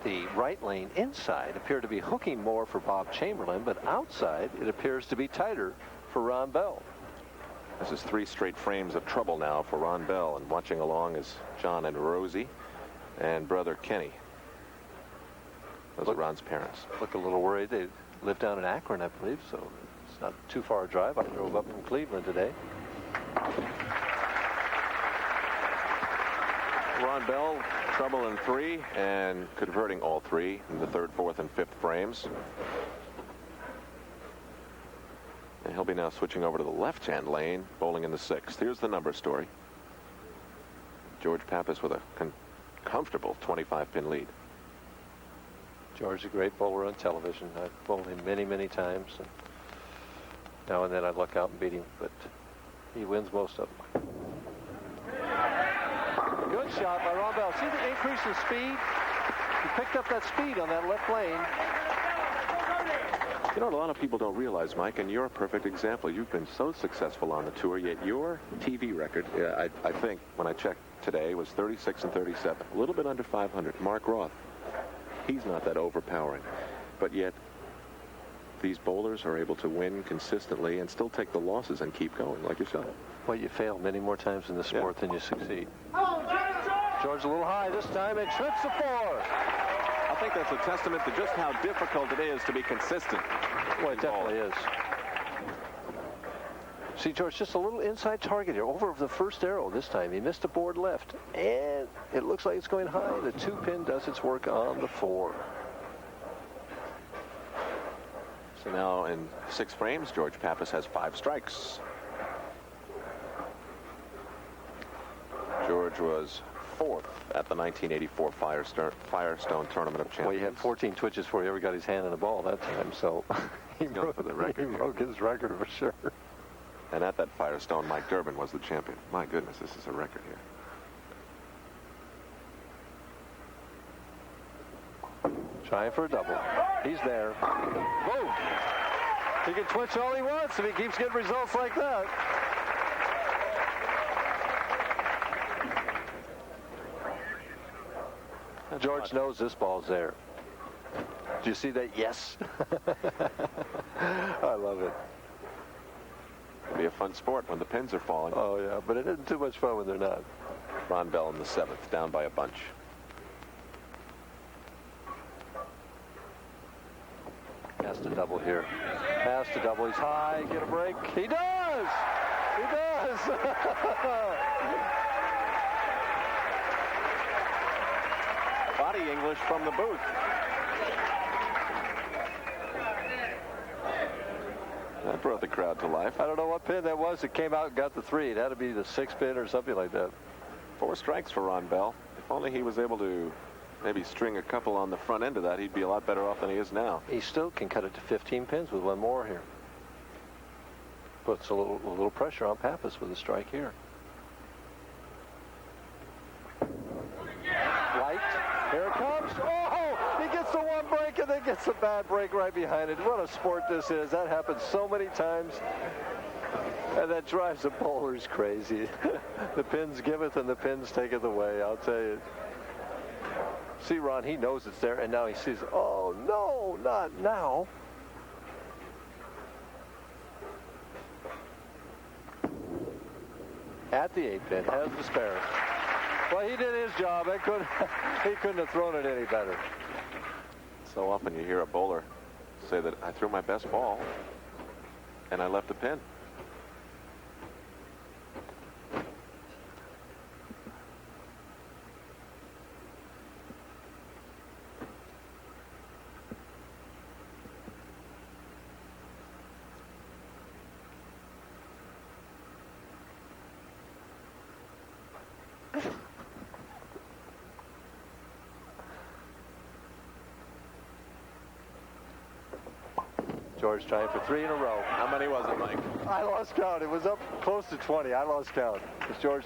the right lane inside appeared to be hooking more for Bob Chamberlain, but outside it appears to be tighter for Ron Bell. This is 3 straight frames of trouble now for Ron Bell, and watching along is John and Rosie and brother Kenny. Those are Ron's parents. Look a little worried. They live down in Akron, I believe, so it's not too far a drive. I drove up from Cleveland today. Ron Bell, trouble in 3 and converting all 3 in the 3rd, 4th, and 5th frames. And he'll be now switching over to the left-hand lane, bowling in the 6th. Here's the number story. George Pappas with a comfortable 25-pin lead. George's a great bowler on television. I've bowled him many, many times. And now and then I luck out and beat him, but he wins most of them. Good shot by Ron Bell. See the increase in speed? He picked up that speed on that left lane. You know what a lot of people don't realize, Mike, and you're a perfect example. You've been so successful on the tour, yet your TV record, I think, when I checked today, was 36 and 37. A little bit under 500. Mark Roth, he's not that overpowering. But yet, these bowlers are able to win consistently and still take the losses and keep going, like yourself. Well, you fail many more times in the sport than you succeed. George a little high this time and trips the 4. I think that's a testament to just how difficult it is to be consistent. Well, it definitely is. See, George, just a little inside target here. Over the first arrow this time. He missed a board left. And it looks like it's going high. The 2-pin does its work on the 4. So now in 6 frames, George Pappas has 5 strikes. George was 4th at the 1984 Firestone Tournament of Champions. Well, he had 14 twitches before he ever got his hand in the ball that time, so he broke his record for sure. And at that Firestone, Mike Durbin was the champion. My goodness, this is a record here. Trying for a double. He's there. Boom! He can twitch all he wants if he keeps getting results like that. George knows this ball's there. Do you see that? Yes. I love it. It'll be a fun sport when the pins are falling. Oh, yeah, but it isn't too much fun when they're not. Ron Bell in the 7th, down by a bunch. Has to double here. Has to double. He's high. Get a break. He does! He does! Body English from the booth. That brought the crowd to life. I don't know what pin that was. It came out and got the 3. It had to be the 6th pin or something like that. 4 strikes for Ron Bell. If only he was able to maybe string a couple on the front end of that, he'd be a lot better off than he is now. He still can cut it to 15 pins with one more here. Puts a little pressure on Pappas with a strike here. Light. Here it comes. Oh, he gets the one break and then gets a bad break right behind it. What a sport this is. That happens so many times. And that drives the bowlers crazy. The pins giveth and the pins taketh away, I'll tell you. See, Ron, he knows it's there, and now he sees, oh, no, not now. At the 8 pin, has the spare. Well, he did his job. He couldn't have thrown it any better. So often you hear a bowler say that I threw my best ball and I left the pin. George trying for 3 in a row. How many was it, Mike? I lost count. It was up close to 20. I lost count. Because George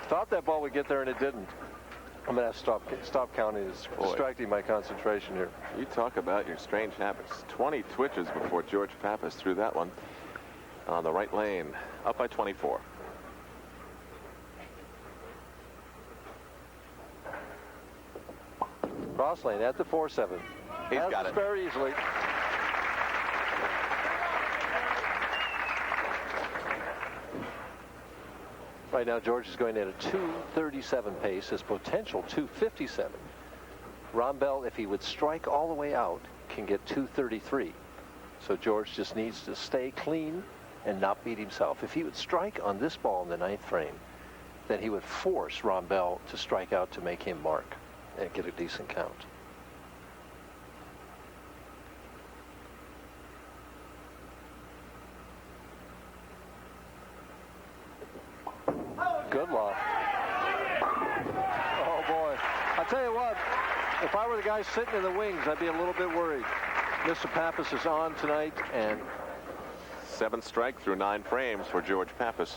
thought that ball would get there, and it didn't. I'm going to have to stop counting. It's distracting my concentration here. You talk about your strange habits. 20 twitches before George Pappas threw that one on the right lane. Up by 24. Cross lane at the 4-7. He's got it. Very easily. Right now, George is going at a 2:37 pace, his potential 2:57. Ron Bell, if he would strike all the way out, can get 2:33. So George just needs to stay clean and not beat himself. If he would strike on this ball in the 9th frame, then he would force Ron Bell to strike out to make him mark and get a decent count. Good luck. Oh, boy. I'll tell you what, if I were the guy sitting in the wings, I'd be a little bit worried. Mr. Pappas is on tonight, and 7th strike through 9 frames for George Pappas.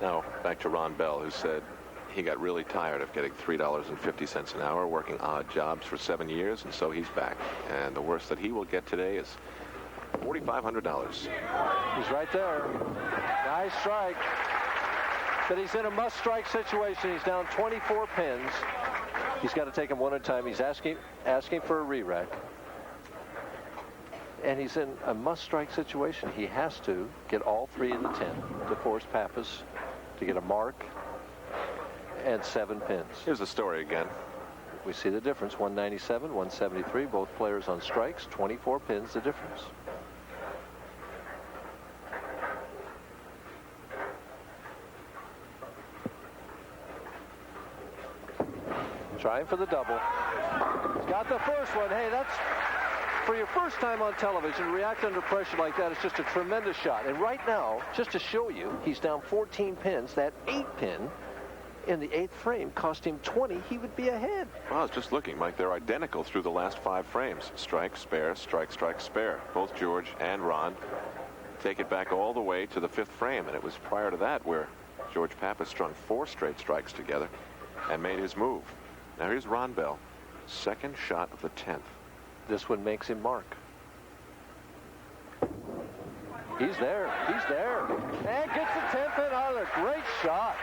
Now, back to Ron Bell, who said he got really tired of getting $3.50 an hour, working odd jobs for 7 years, and so he's back. And the worst that he will get today is $4,500. He's right there. Nice strike. But he's in a must-strike situation. He's down 24 pins. He's got to take them one at a time. He's asking for a re-rack. And he's in a must-strike situation. He has to get all 3 in the 10 to force Pappas to get a mark and 7 pins. Here's the story again. We see the difference. 197, 173. Both players on strikes. 24 pins the difference. Trying for the double. He's got the first one. Hey, that's, for your first time on television, react under pressure like that is just a tremendous shot. And right now, just to show you, he's down 14 pins. That 8 pin in the 8th frame cost him 20. He would be ahead. Well, I was just looking, Mike. They're identical through the last 5 frames. Strike, spare, strike, strike, spare. Both George and Ron take it back all the way to the 5th frame. And it was prior to that where George Pappas strung 4 straight strikes together and made his move. Now here's Ron Bell, second shot of the 10th. This one makes him mark. He's there. He's there. And gets the 10th pin out of there. Great shot.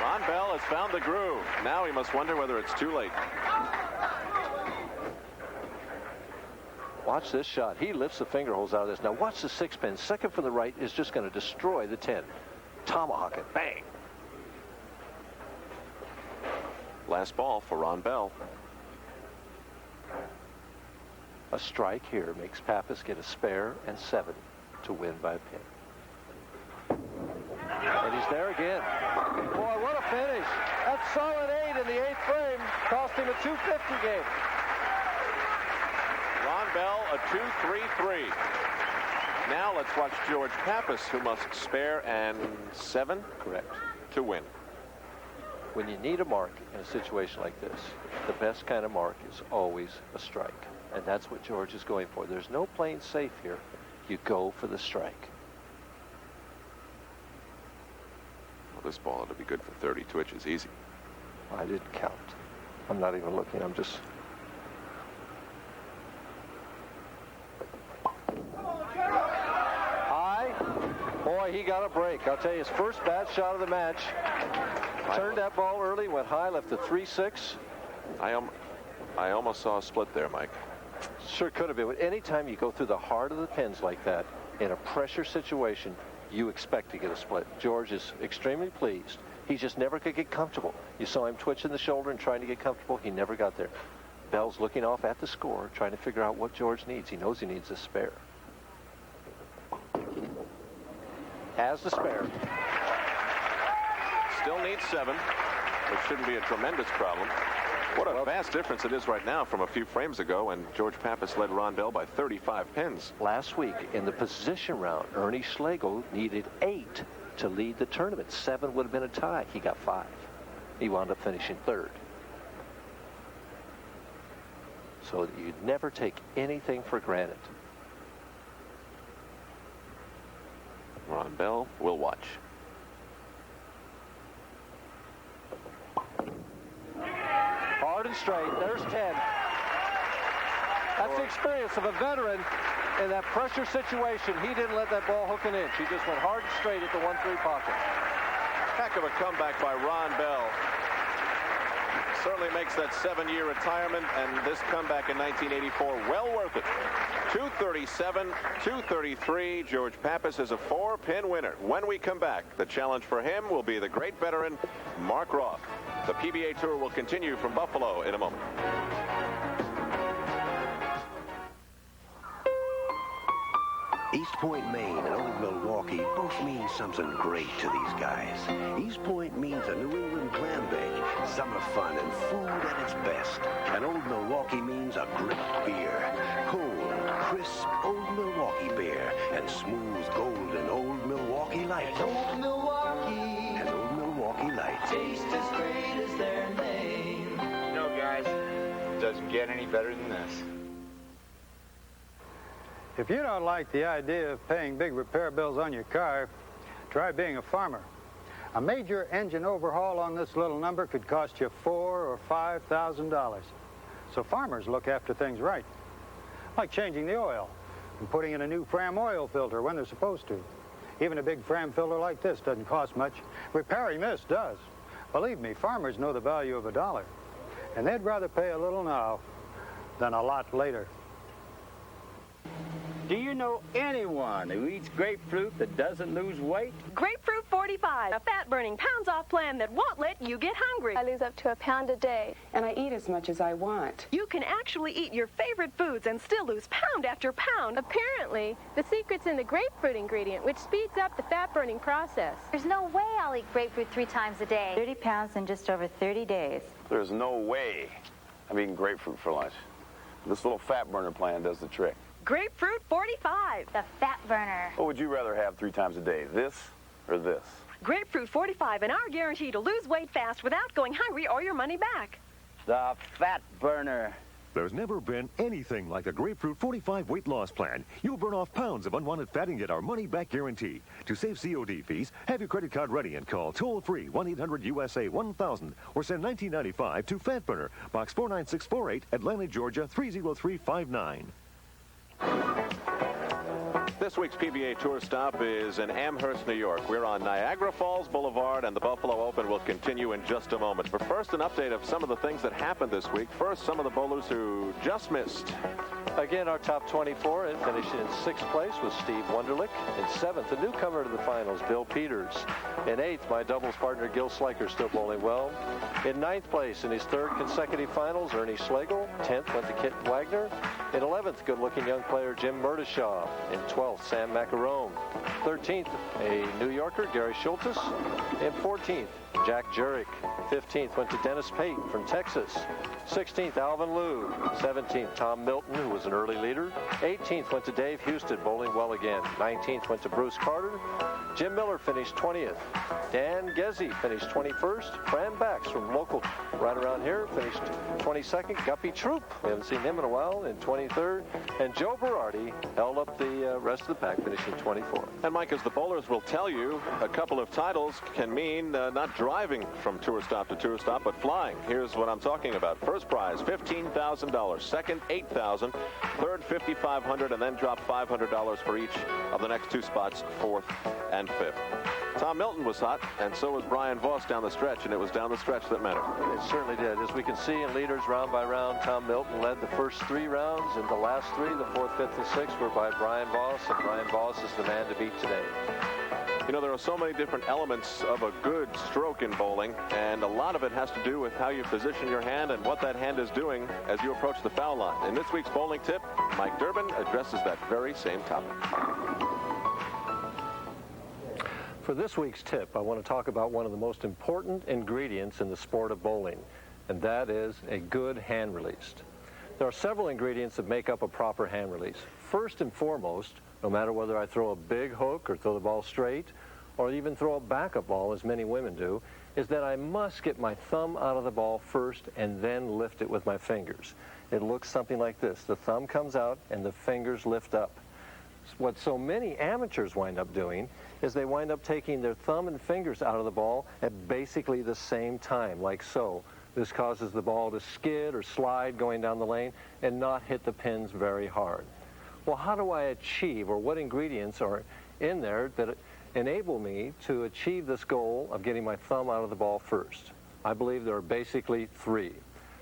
Ron Bell has found the groove. Now he must wonder whether it's too late. Watch this shot. He lifts the finger holes out of this. Now watch the 6 pin. Second from the right is just going to destroy the 10. Tomahawk it. Bang. Last ball for Ron Bell. A strike here makes Pappas get a spare and 7 to win by a pin. And he's there again. Boy, what a finish. That's solid 8 in the 8th frame. Cost him a 250 game. Ron Bell, a 2-3-3. Now let's watch George Pappas, who must spare and 7, correct, to win. When you need a mark in a situation like this, the best kind of mark is always a strike. And that's what George is going for. There's no playing safe here. You go for the strike. Well, this ball ought to be good for 30 twitches, easy. I didn't count. I'm not even looking. I'm just... High. Boy, he got a break. I'll tell you, his first bad shot of the match. Turned that ball early, went high, left the 3-6. I almost saw a split there, Mike. Sure could have been. But anytime you go through the heart of the pins like that, in a pressure situation, you expect to get a split. George is extremely pleased. He just never could get comfortable. You saw him twitching the shoulder and trying to get comfortable. He never got there. Bell's looking off at the score, trying to figure out what George needs. He knows he needs a spare. Has the spare. Still needs 7, which shouldn't be a tremendous problem. What a vast difference it is right now from a few frames ago, and George Pappas led Ron Bell by 35 pins. Last week, in the position round, Ernie Schlegel needed 8 to lead the tournament. 7 would have been a tie. He got 5. He wound up finishing 3rd. So you never take anything for granted. Ron Bell will watch. Hard and straight. There's 10. That's the experience of a veteran in that pressure situation. He didn't let that ball hook an inch. He just went hard and straight at the 1-3 pocket. Heck of a comeback by Ron Bell. Certainly makes that 7-year retirement and this comeback in 1984 well worth it. 237, 233. George Pappas is a 4-pin winner. When we come back, the challenge for him will be the great veteran Mark Roth. The PBA Tour will continue from Buffalo in a moment. East Point, Maine and Old Milwaukee both mean something great to these guys. East Point means a New England clam bake, summer fun, and food at its best. And Old Milwaukee means a great beer. Cold, crisp Old Milwaukee beer and smooth, golden Old Milwaukee Light. Old Milwaukee. And Old Milwaukee Light. Taste as great as their name. You know, guys, it doesn't get any better than this. If you don't like the idea of paying big repair bills on your car, try being a farmer. A major engine overhaul on this little number could cost you $4,000 or $5,000. So farmers look after things right, like changing the oil and putting in a new Fram oil filter when they're supposed to. Even a big Fram filter like this doesn't cost much. Repairing this does. Believe me, farmers know the value of a dollar, and they'd rather pay a little now than a lot later. Do you know anyone who eats grapefruit that doesn't lose weight? Grapefruit 45, a fat-burning, pounds-off plan that won't let you get hungry. I lose up to a pound a day. And I eat as much as I want. You can actually eat your favorite foods and still lose pound after pound. Apparently, the secret's in the grapefruit ingredient, which speeds up the fat-burning process. There's no way I'll eat grapefruit 3 times a day. 30 pounds in just over 30 days. There's no way I'm eating grapefruit for lunch. This little fat burner plan does the trick. Grapefruit 45. The fat burner. What would you rather have 3 times a day, this or this? Grapefruit 45 and our guarantee to lose weight fast without going hungry or your money back. The fat burner. There's never been anything like the Grapefruit 45 weight loss plan. You'll burn off pounds of unwanted fat and get our money-back guarantee. To save COD fees, have your credit card ready and call toll-free 1-800-USA-1000 or send $19.95 to Fat Burner, Box 49648, Atlanta, Georgia 30359. This week's PBA Tour stop is in Amherst, New York. We're on Niagara Falls Boulevard, and the Buffalo Open will continue in just a moment. But first, an update of some of the things that happened this week. First, some of the bowlers who just missed. Again, our top 24, and finishing in 6th place was Steve Wunderlich. In 7th, a newcomer to the finals, Bill Peters. In 8th, my doubles partner, Gil Sliker, still bowling well. In 9th place, in his 3rd consecutive finals, Ernie Schlegel. 10th went to Kit Wagner. In 11th, good-looking young player Jim Murdishaw. In 12th, Sam Macarone. 13th, a New Yorker, Gary Schultes. In 14th, Jack Jurek. 15th went to Dennis Pate from Texas. 16th, Alvin Liu. 17th, Tom Milton, who was an early leader. 18th went to Dave Houston, bowling well again. 19th went to Bruce Carter. Jim Miller finished 20th. Dan Gezzi finished 21st. Fran Bax from local right around here finished 22nd. Guppy Troop, we haven't seen him in a while, in 23rd. And Joe Berardi held up the rest of the pack, finishing 24th. And Mike, as the bowlers will tell you, a couple of titles can mean not driving from tour stop to tour stop, but flying. Here's what I'm talking about. First prize, $15,000. Second, $8,000. Third, $5,500, and then drop $500 for each of the next 2 spots, 4th and 5th. Tom Milton was hot, and so was Brian Voss down the stretch, and it was down the stretch that mattered. It certainly did. As we can see in leaders round by round, Tom Milton led the first 3 rounds, and the last 3, the 4th, 5th, and 6th, were by Brian Voss, and Brian Voss is the man to beat today. You know, there are so many different elements of a good stroke in bowling, and a lot of it has to do with how you position your hand and what that hand is doing as you approach the foul line. In this week's bowling tip, Mike Durbin addresses that very same topic. For this week's tip, I want to talk about one of the most important ingredients in the sport of bowling, and that is a good hand release. There are several ingredients that make up a proper hand release. First and foremost, no matter whether I throw a big hook or throw the ball straight or even throw a backup ball, as many women do, is that I must get my thumb out of the ball first and then lift it with my fingers. It looks something like this. The thumb comes out and the fingers lift up. What so many amateurs wind up doing is they wind up taking their thumb and fingers out of the ball at basically the same time, like so. This causes the ball to skid or slide going down the lane and not hit the pins very hard. Well, how do I achieve, or what ingredients are in there that enable me to achieve this goal of getting my thumb out of the ball first? I believe there are basically 3.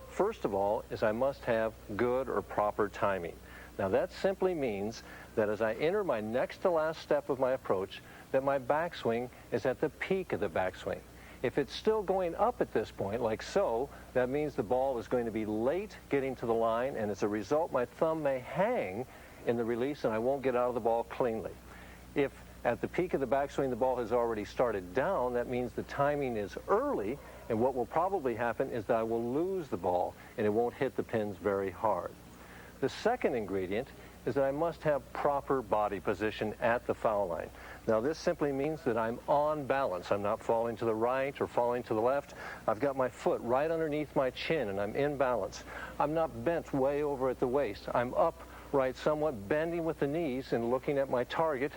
First of all is I must have good or proper timing. Now that simply means that as I enter my next to last step of my approach, that my backswing is at the peak of the backswing. If it's still going up at this point, like so, that means the ball is going to be late getting to the line, and as a result, my thumb may hang in the release and I won't get out of the ball cleanly. If at the peak of the backswing the ball has already started down, that means the timing is early, and what will probably happen is that I will lose the ball and it won't hit the pins very hard. The second ingredient is that I must have proper body position at the foul line. Now this simply means that I'm on balance. I'm not falling to the right or falling to the left. I've got my foot right underneath my chin and I'm in balance. I'm not bent way over at the waist. I'm upright, somewhat bending with the knees and looking at my target.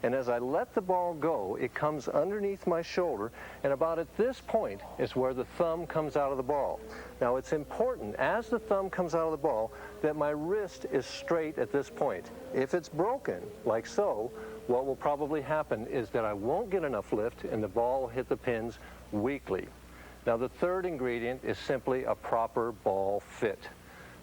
And as I let the ball go, it comes underneath my shoulder, and about at this point is where the thumb comes out of the ball. Now it's important, as the thumb comes out of the ball, that my wrist is straight at this point. If it's broken, like so, what will probably happen is that I won't get enough lift and the ball will hit the pins weakly. Now the third ingredient is simply a proper ball fit.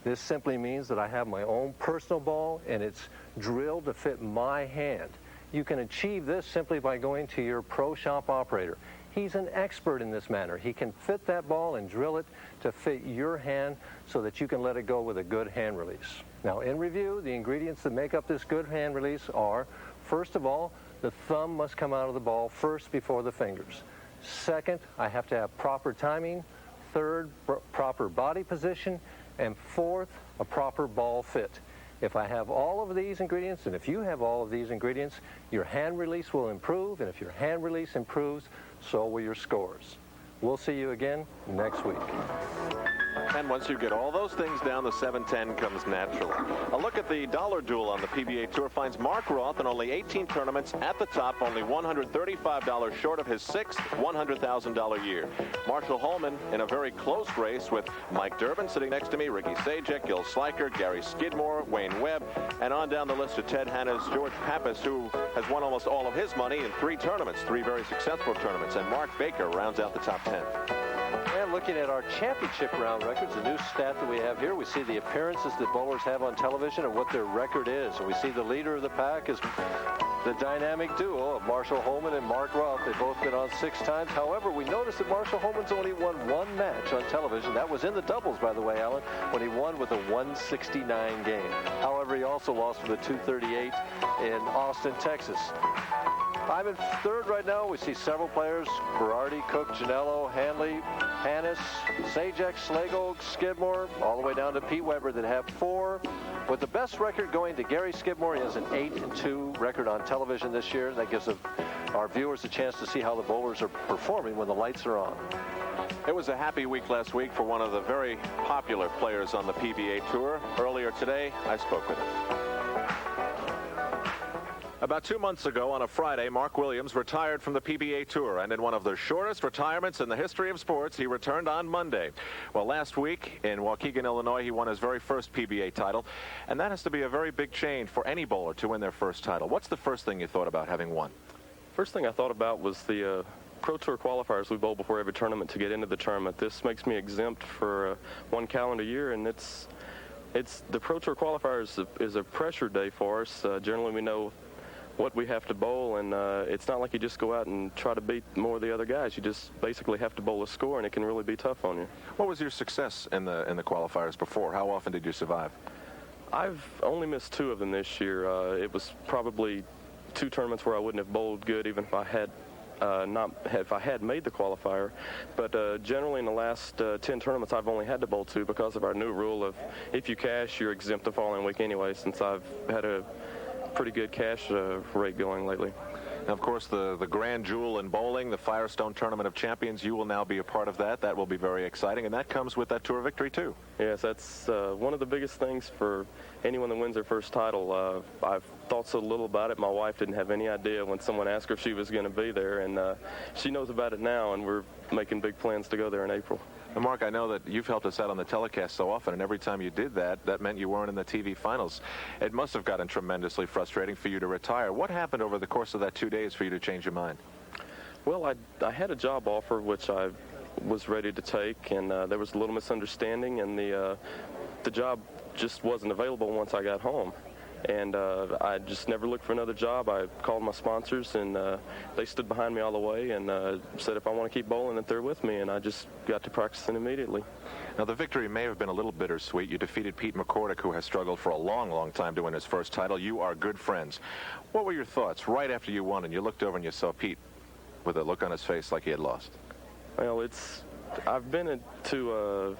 This simply means that I have my own personal ball and it's drilled to fit my hand. You can achieve this simply by going to your pro shop operator. He's an expert in this manner. He can fit that ball and drill it to fit your hand so that you can let it go with a good hand release. Now, in review, the ingredients that make up this good hand release are, first of all, the thumb must come out of the ball first before the fingers. Second, I have to have proper timing. Third, proper body position. And fourth, a proper ball fit. If I have all of these ingredients, and if you have all of these ingredients, your hand release will improve, and if your hand release improves, so will your scores. We'll see you again next week. And once you get all those things down, the 7-10 comes naturally. A look at the dollar duel on the PBA Tour finds Mark Roth in only 18 tournaments at the top, only $135 short of his sixth $100,000 year. Marshall Holman in a very close race with Mike Durbin sitting next to me, Ricky Sajek, Gil Sliker, Gary Skidmore, Wayne Webb, and on down the list to Ted Hanna's George Pappas, who has won almost all of his money in 3 tournaments, 3 very successful tournaments, and Mark Baker rounds out the top 10. And looking at our championship round records, a new stat that we have here, we see the appearances that bowlers have on television and what their record is. And we see the leader of the pack is the dynamic duo of Marshall Holman and Mark Roth. They've both been on 6 times. However, we noticed that Marshall Holman's only won 1 match on television. That was in the doubles, by the way, Alan, when he won with a 169 game. However, he also lost with a 238 in Austin, Texas. I'm in 3rd right now. We see several players, Berardi, Cook, Janello, Hanley, Hannes, Sajek, Slago, Skidmore, all the way down to Pete Weber that have 4. With the best record going to Gary Skidmore, he has an 8-2 record on television this year. That gives our viewers a chance to see how the bowlers are performing when the lights are on. It was a happy week last week for one of the very popular players on the PBA Tour. Earlier today, I spoke with him. About 2 months ago on a Friday, Mark Williams retired from the PBA Tour, and in one of the shortest retirements in the history of sports, he returned on Monday. Well, last week in Waukegan, Illinois, he won his very first PBA title, and that has to be a very big change for any bowler to win their first title. What's the first thing you thought about having won? First thing I thought about was the Pro Tour qualifiers we bowl before every tournament to get into the tournament. This makes me exempt for 1 calendar year, and it's the Pro Tour qualifiers is a pressure day for us. Generally, we know what we have to bowl, and it's not like you just go out and try to beat more of the other guys. You just basically have to bowl a score, and it can really be tough on you. What was your success in the qualifiers before? How often did you survive? I've only missed 2 of them this year. It was probably 2 tournaments where I wouldn't have bowled good even if I had made the qualifier. But generally in the last 10 tournaments, I've only had to bowl 2 because of our new rule of if you cash, you're exempt the following week anyway, since I've had a pretty good cash rate going lately. Now, of course, the grand jewel in bowling, the Firestone Tournament of Champions, you will now be a part of that. That will be very exciting, and that comes with that tour victory, too. Yes, that's one of the biggest things for anyone that wins their first title. I've thought so little about it. My wife didn't have any idea when someone asked her if she was going to be there, and she knows about it now, and we're making big plans to go there in April. And Mark, I know that you've helped us out on the telecast so often, and every time you did that, that meant you weren't in the TV finals. It must have gotten tremendously frustrating for you to retire. What happened over the course of that 2 days for you to change your mind? Well, I had a job offer which I was ready to take, and there was a little misunderstanding, and the job just wasn't available once I got home. And I just never looked for another job. I called my sponsors, and they stood behind me all the way and said if I want to keep bowling, that they're with me, and I just got to practicing immediately. Now, the victory may have been a little bittersweet. You defeated Pete McCordick, who has struggled for a long, long time to win his first title. You are good friends. What were your thoughts right after you won and you looked over and you saw Pete with a look on his face like he had lost? Well, I've been to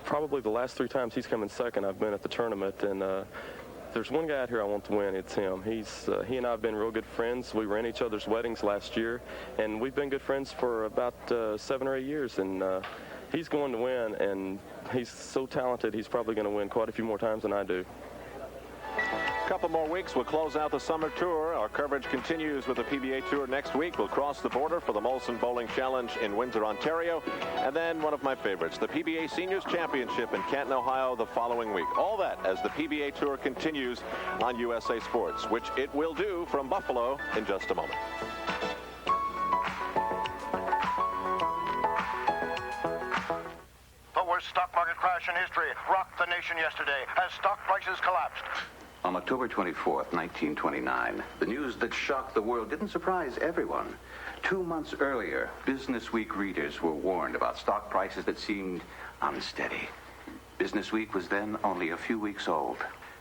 probably the last 3 times he's come in second. I've been at the tournament, and there's one guy out here I want to win. It's him. He and I have been real good friends. We were in each other's weddings last year, and we've been good friends for about 7 or 8 years. And he's going to win, and he's so talented. He's probably going to win quite a few more times than I do. A couple more weeks, we'll close out the summer tour. Our coverage continues with the PBA Tour next week. We'll cross the border for the Molson Bowling Challenge in Windsor, Ontario. And then one of my favorites, the PBA Seniors Championship in Canton, Ohio the following week. All that as the PBA Tour continues on USA Sports, which it will do from Buffalo in just a moment. The worst stock market crash in history rocked the nation yesterday as stock prices collapsed. On October 24th, 1929, the news that shocked the world didn't surprise everyone. 2 months earlier, Business Week readers were warned about stock prices that seemed unsteady. Business Week was then only a few weeks old.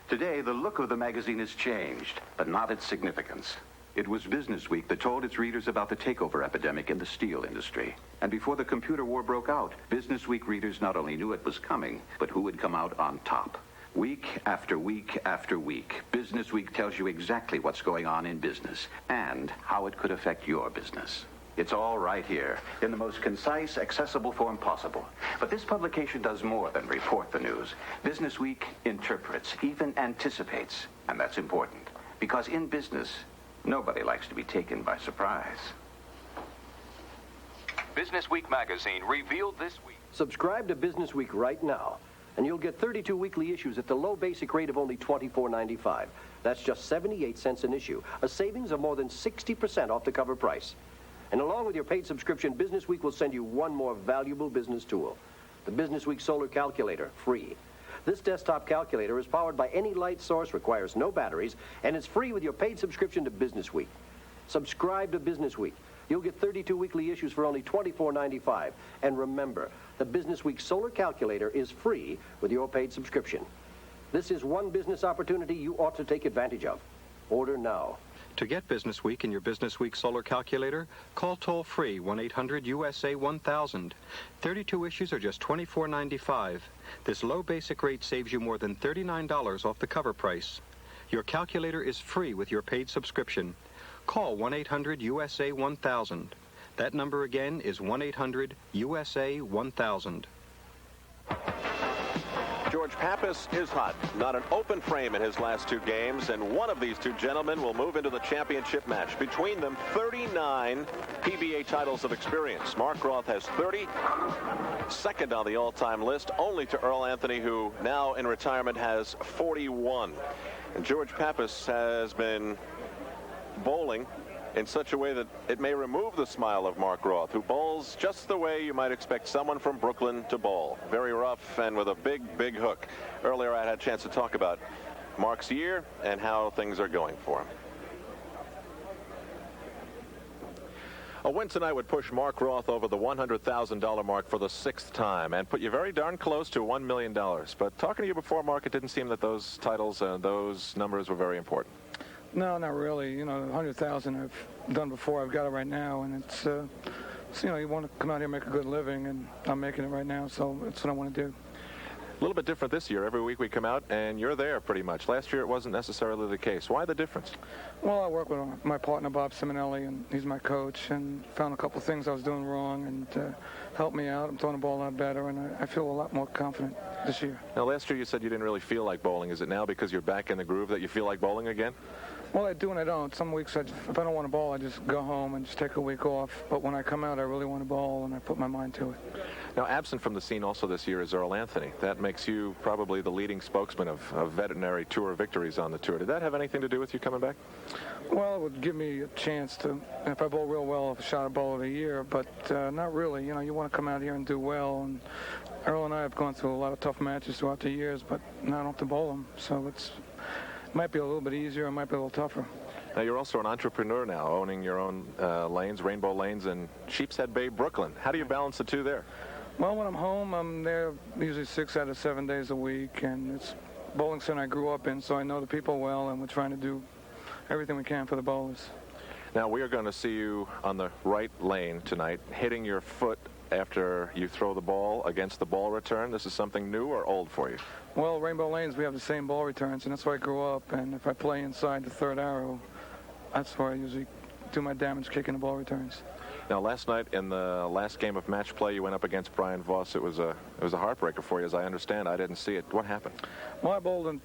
Today, the look of the magazine has changed, but not its significance. It was Business Week that told its readers about the takeover epidemic in the steel industry. And before the computer war broke out, Business Week readers not only knew it was coming, but who would come out on top. Week after week after week, Business Week tells you exactly what's going on in business and how it could affect your business. It's all right here, in the most concise, accessible form possible. But this publication does more than report the news. Business Week interprets, even anticipates, and that's important. Because in business, nobody likes to be taken by surprise. Business Week magazine revealed this week. Subscribe to Business Week right now, and you'll get 32 weekly issues at the low basic rate of only $24.95. That's just 78 cents an issue, a savings of more than 60% off the cover price. And along with your paid subscription, Business Week will send you one more valuable business tool, the Business Week Solar Calculator, free. This desktop calculator is powered by any light source, requires no batteries, and it's free with your paid subscription to Business Week. Subscribe to Business Week. You'll get 32 weekly issues for only $24.95. And remember, the Business Week Solar Calculator is free with your paid subscription. This is one business opportunity you ought to take advantage of. Order now. To get Business Week and your Business Week Solar Calculator, call toll-free 1-800-USA-1000. 32 issues are just $24.95. This low basic rate saves you more than $39 off the cover price. Your calculator is free with your paid subscription. Call 1-800-USA-1000. That number again is 1-800-USA-1000. George Pappas is hot. Not an open frame in his last two games, and one of these two gentlemen will move into the championship match. Between them, 39 PBA titles of experience. Mark Roth has 30, second on the all-time list, only to Earl Anthony, who now in retirement has 41. And George Pappas has been bowling in such a way that it may remove the smile of Mark Roth, who bowls just the way you might expect someone from Brooklyn to bowl. Very rough and with a big, big hook. Earlier I had a chance to talk about Mark's year and how things are going for him. A win tonight would push Mark Roth over the $100,000 mark for the 6th time and put you very darn close to $1 million. But talking to you before, Mark, it didn't seem that those titles, those numbers were very important. No, not really. You know, 100,000 I've done before. I've got it right now, and it's, you know, you want to come out here and make a good living, and I'm making it right now, so that's what I want to do. A little bit different this year. Every week we come out, and you're there pretty much. Last year it wasn't necessarily the case. Why the difference? Well, I work with my partner, Bob Simonelli, and he's my coach, and found a couple of things I was doing wrong, and helped me out. I'm throwing the ball a lot better, and I feel a lot more confident this year. Now, last year you said you didn't really feel like bowling. Is it now because you're back in the groove that you feel like bowling again? Well, I do and I don't. Some weeks, if I don't want to bowl, I just go home and just take a week off. But when I come out, I really want to bowl, and I put my mind to it. Now, absent from the scene also this year is Earl Anthony. That makes you probably the leading spokesman of veterinary tour victories on the tour. Did that have anything to do with you coming back? Well, it would give me a chance to, if I bowl real well, a shot at bowl of the year, but not really. You know, you want to come out here and do well. And Earl and I have gone through a lot of tough matches throughout the years, but now I don't have to bowl them. So it might be a little bit easier, it might be a little tougher. Now, you're also an entrepreneur now, owning your own lanes, Rainbow Lanes, in Sheepshead Bay, Brooklyn. How do you balance the two there? Well, when I'm home, I'm there usually 6 out of 7 days a week, and it's bowling center I grew up in, so I know the people well, and we're trying to do everything we can for the bowlers. Now, we are going to see you on the right lane tonight, hitting your foot after you throw the ball against the ball return. This is something new or old for you? Well, Rainbow Lanes, we have the same ball returns, and that's where I grew up, and if I play inside the third arrow, that's where I usually do my damage kicking the ball returns. Now, last night in the last game of match play, you went up against Brian Voss. It was a heartbreaker for you, as I understand. I didn't see it. What happened? Well, I bowled in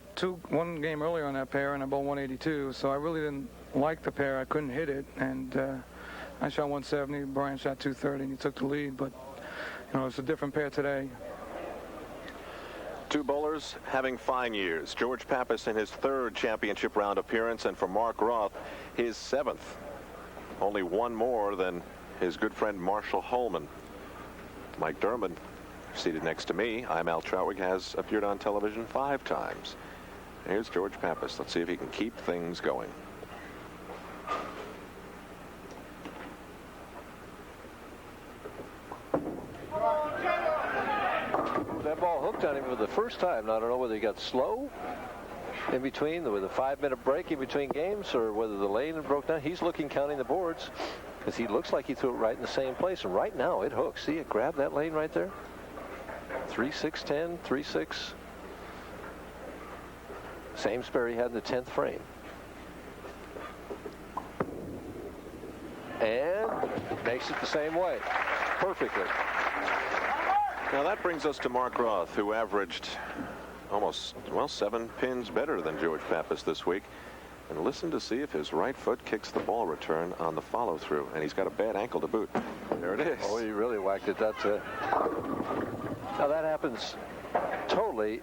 one game earlier on that pair, and I bowled 182, so I really didn't like the pair. I couldn't hit it, and I shot 170. Brian shot 230, and he took the lead, but you know, it's a different pair today. Two bowlers having fine years. George Pappas in his 3rd championship round appearance, and for Mark Roth, his 7th. Only one more than his good friend Marshall Holman. Mike Dermott, seated next to me, I'm Al Troutwig, has appeared on television 5 times. Here's George Pappas. Let's see if he can keep things going. That ball hooked on him for the first time. Now, I don't know whether he got slow in between, with a 5-minute break in between games, or whether the lane broke down. He's looking, counting the boards, because he looks like he threw it right in the same place. And right now, it hooks. See, it grabbed that lane right there. 3-6-10, 3-6. Same spare he had in the 10th frame. and makes it the same way. Perfectly. Now that brings us to Mark Roth, who averaged almost, well, 7 pins better than George Pappas this week. And listen to see if his right foot kicks the ball return on the follow-through. And he's got a bad ankle to boot. There it is. Oh, he really whacked it. That's it. Now that happens totally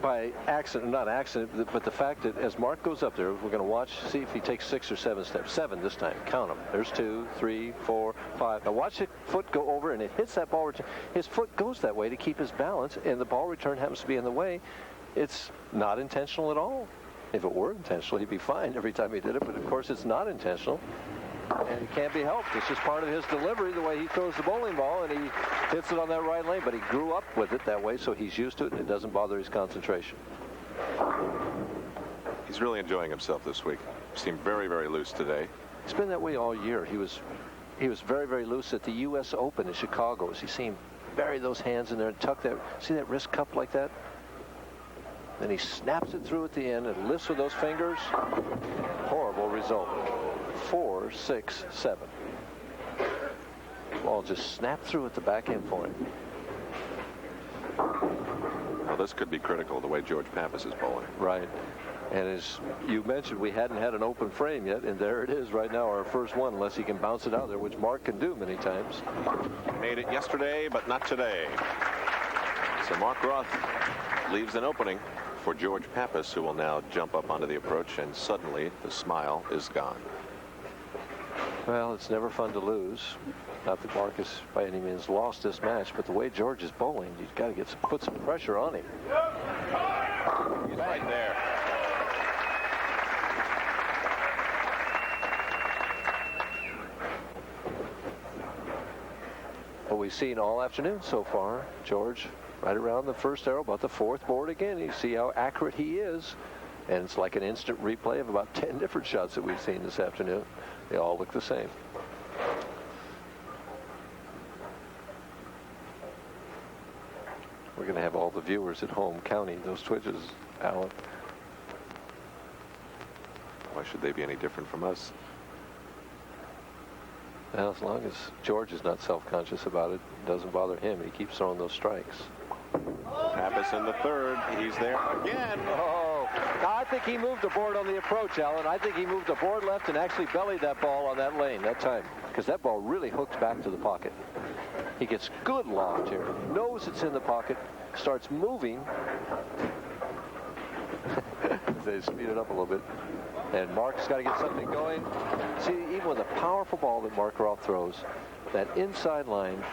by accident, not accident, but the fact that as Mark goes up there, we're going to watch, see if he takes 6 or 7 steps. 7 this time. Count them. There's 2, 3, 4, 5. Now watch the foot go over, and it hits that ball return. His foot goes that way to keep his balance, and the ball return happens to be in the way. It's not intentional at all. If it were intentional, he'd be fine every time he did it, but of course it's not intentional, and it can't be helped. It's just part of his delivery, the way he throws the bowling ball, and he hits it on that right lane, but he grew up with it that way, so he's used to it, and it doesn't bother his concentration. He's really enjoying himself this week. Seemed very, very loose today. It's been that way all year. He was very, very loose at the U.S. Open in Chicago. As he seemed bury those hands in there and tuck that, see that wrist cup like that? Then he snaps it through at the end and lifts with those fingers. Horrible result. 4, 6, 7. Ball just snapped through at the back end for him. Well, this could be critical, the way George Pappas is bowling. Right. And as you mentioned, we hadn't had an open frame yet, and there it is right now, our first one, unless he can bounce it out there, which Mark can do many times. Made it yesterday, but not today. So Mark Roth leaves an opening for George Pappas, who will now jump up onto the approach, and suddenly the smile is gone. Well, it's never fun to lose. Not that Mark has by any means lost this match, but the way George is bowling, you've got to put some pressure on him. He's right there. What we've seen all afternoon so far, George right around the first arrow, about the 4th board again. You see how accurate he is. And it's like an instant replay of about 10 different shots that we've seen this afternoon. They all look the same. We're going to have all the viewers at home counting those twitches, Alan. Why should they be any different from us? Now, as long as George is not self-conscious about it, it doesn't bother him. He keeps throwing those strikes. Pappas in the 3rd. He's there again. Oh, I think he moved the board on the approach, Alan. I think he moved the board left and actually bellied that ball on that lane that time, because that ball really hooks back to the pocket. He gets good loft here, knows it's in the pocket, starts moving. They speed it up a little bit. And Mark's got to get something going. See, even with a powerful ball that Mark Roth throws, that inside line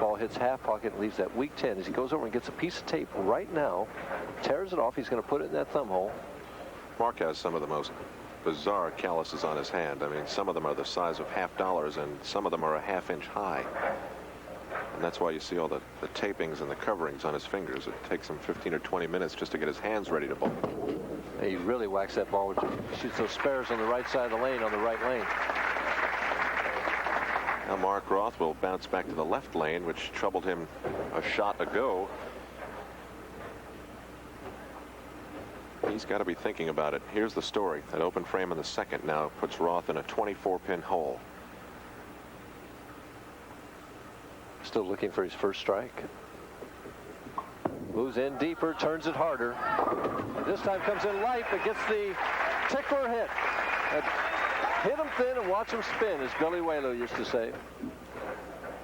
ball hits half pocket and leaves that weak 10. As he goes over and gets a piece of tape right now, tears it off, he's going to put it in that thumb hole. Mark has some of the most bizarre calluses on his hand. I mean, some of them are the size of $50, and some of them are a ½ inch high. And that's why you see all the tapings and the coverings on his fingers. It takes him 15 or 20 minutes just to get his hands ready to bowl. He really whacks that ball. Shoots those spares on the right side of the lane, on the right lane. Now Mark Roth will bounce back to the left lane, which troubled him a shot ago. He's got to be thinking about it. Here's the story. That open frame in the 2nd now puts Roth in a 24-pin hole. Still looking for his first strike. Moves in deeper, turns it harder. And this time comes in light, but gets the tickler hit. Hit him thin and watch him spin, as Billy Whaley used to say.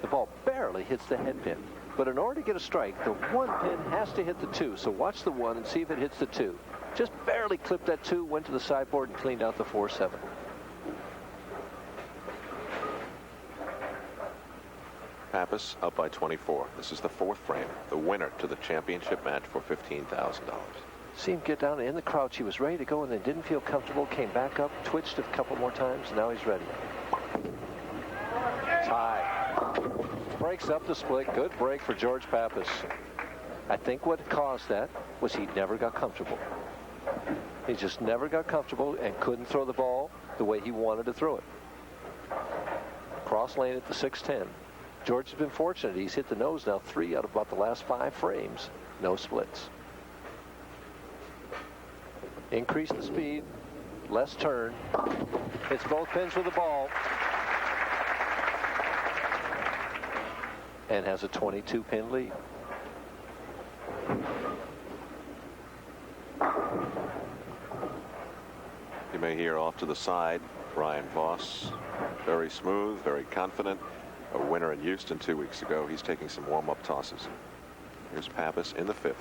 The ball barely hits the head pin. But in order to get a strike, the 1 pin has to hit the 2. So watch the 1 and see if it hits the 2. Just barely clipped that 2, went to the sideboard and cleaned out the 4-7. Pappas up by 24. This is the 4th frame, the winner to the championship match for $15,000. See him get down in the crouch. He was ready to go and then didn't feel comfortable, came back up, twitched a couple more times, and now he's ready. Tie. Breaks up the split. Good break for George Pappas. I think what caused that was he never got comfortable. He just never got comfortable and couldn't throw the ball the way he wanted to throw it. Cross lane at the 6-10. George has been fortunate. He's hit the nose now 3 out of about the last 5 frames. No splits. Increase the speed. Less turn. Hits both pins with the ball. and has a 22-pin lead. You may hear off to the side, Brian Voss, very smooth, very confident, a winner in Houston 2 weeks ago. He's taking some warm-up tosses. Here's Pappas in the 5th.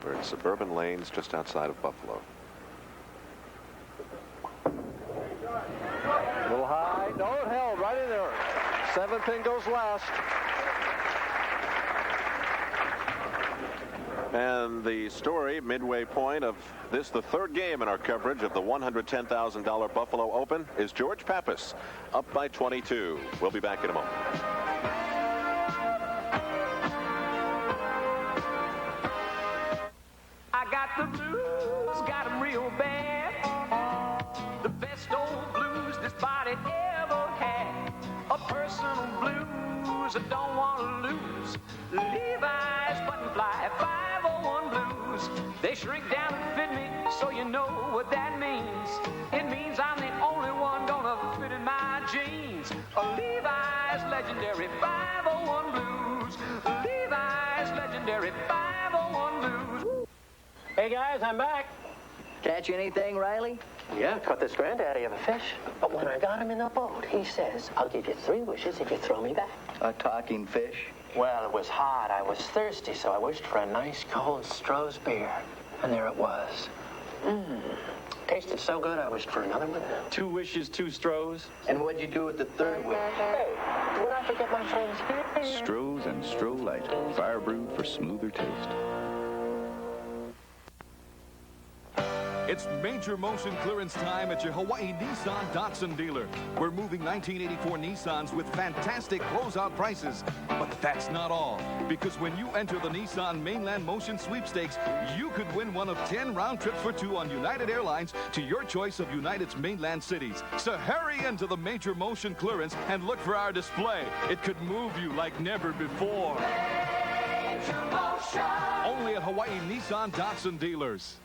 We're in suburban lanes just outside of Buffalo. A little high. No, it held right in there. 7-pin goes last. And the story, midway point of this, the third game in our coverage of the $110,000 Buffalo Open, is George Pappas up by 22. We'll be back in a moment. I got the blues, got them real bad. The best old blues this body ever had. A personal blues I don't want to lose. Levi's buttonfly 501 blues. They shrink down and fit me, so you know what that means. It means I'm the only one gonna fit in my jeans. A Levi's legendary 501 blues. Levi's legendary 501 blues. Hey guys, I'm back. Catch anything, Riley? Yeah, caught this granddaddy of a fish. But when I got him in the boat, he says, I'll give you 3 wishes if you throw me back. A talking fish? Well, it was hot. I was thirsty, so I wished for a nice cold Stroh's beer. And there it was. Tasted so good, I wished for another one. 2 wishes, 2 Strohs. And what'd you do with the 3rd wish? Hey, did I forget my friends here? Strohs and Stroh Light, fire brewed for smoother taste. It's major motion clearance time at your Hawaii Nissan Datsun dealer. We're moving 1984 Nissans with fantastic closeout prices. But that's not all. Because when you enter the Nissan Mainland Motion Sweepstakes, you could win one of 10 round trips for 2 on United Airlines to your choice of United's mainland cities. So hurry into the major motion clearance and look for our display. It could move you like never before. Only at Hawaii Nissan Datsun dealers.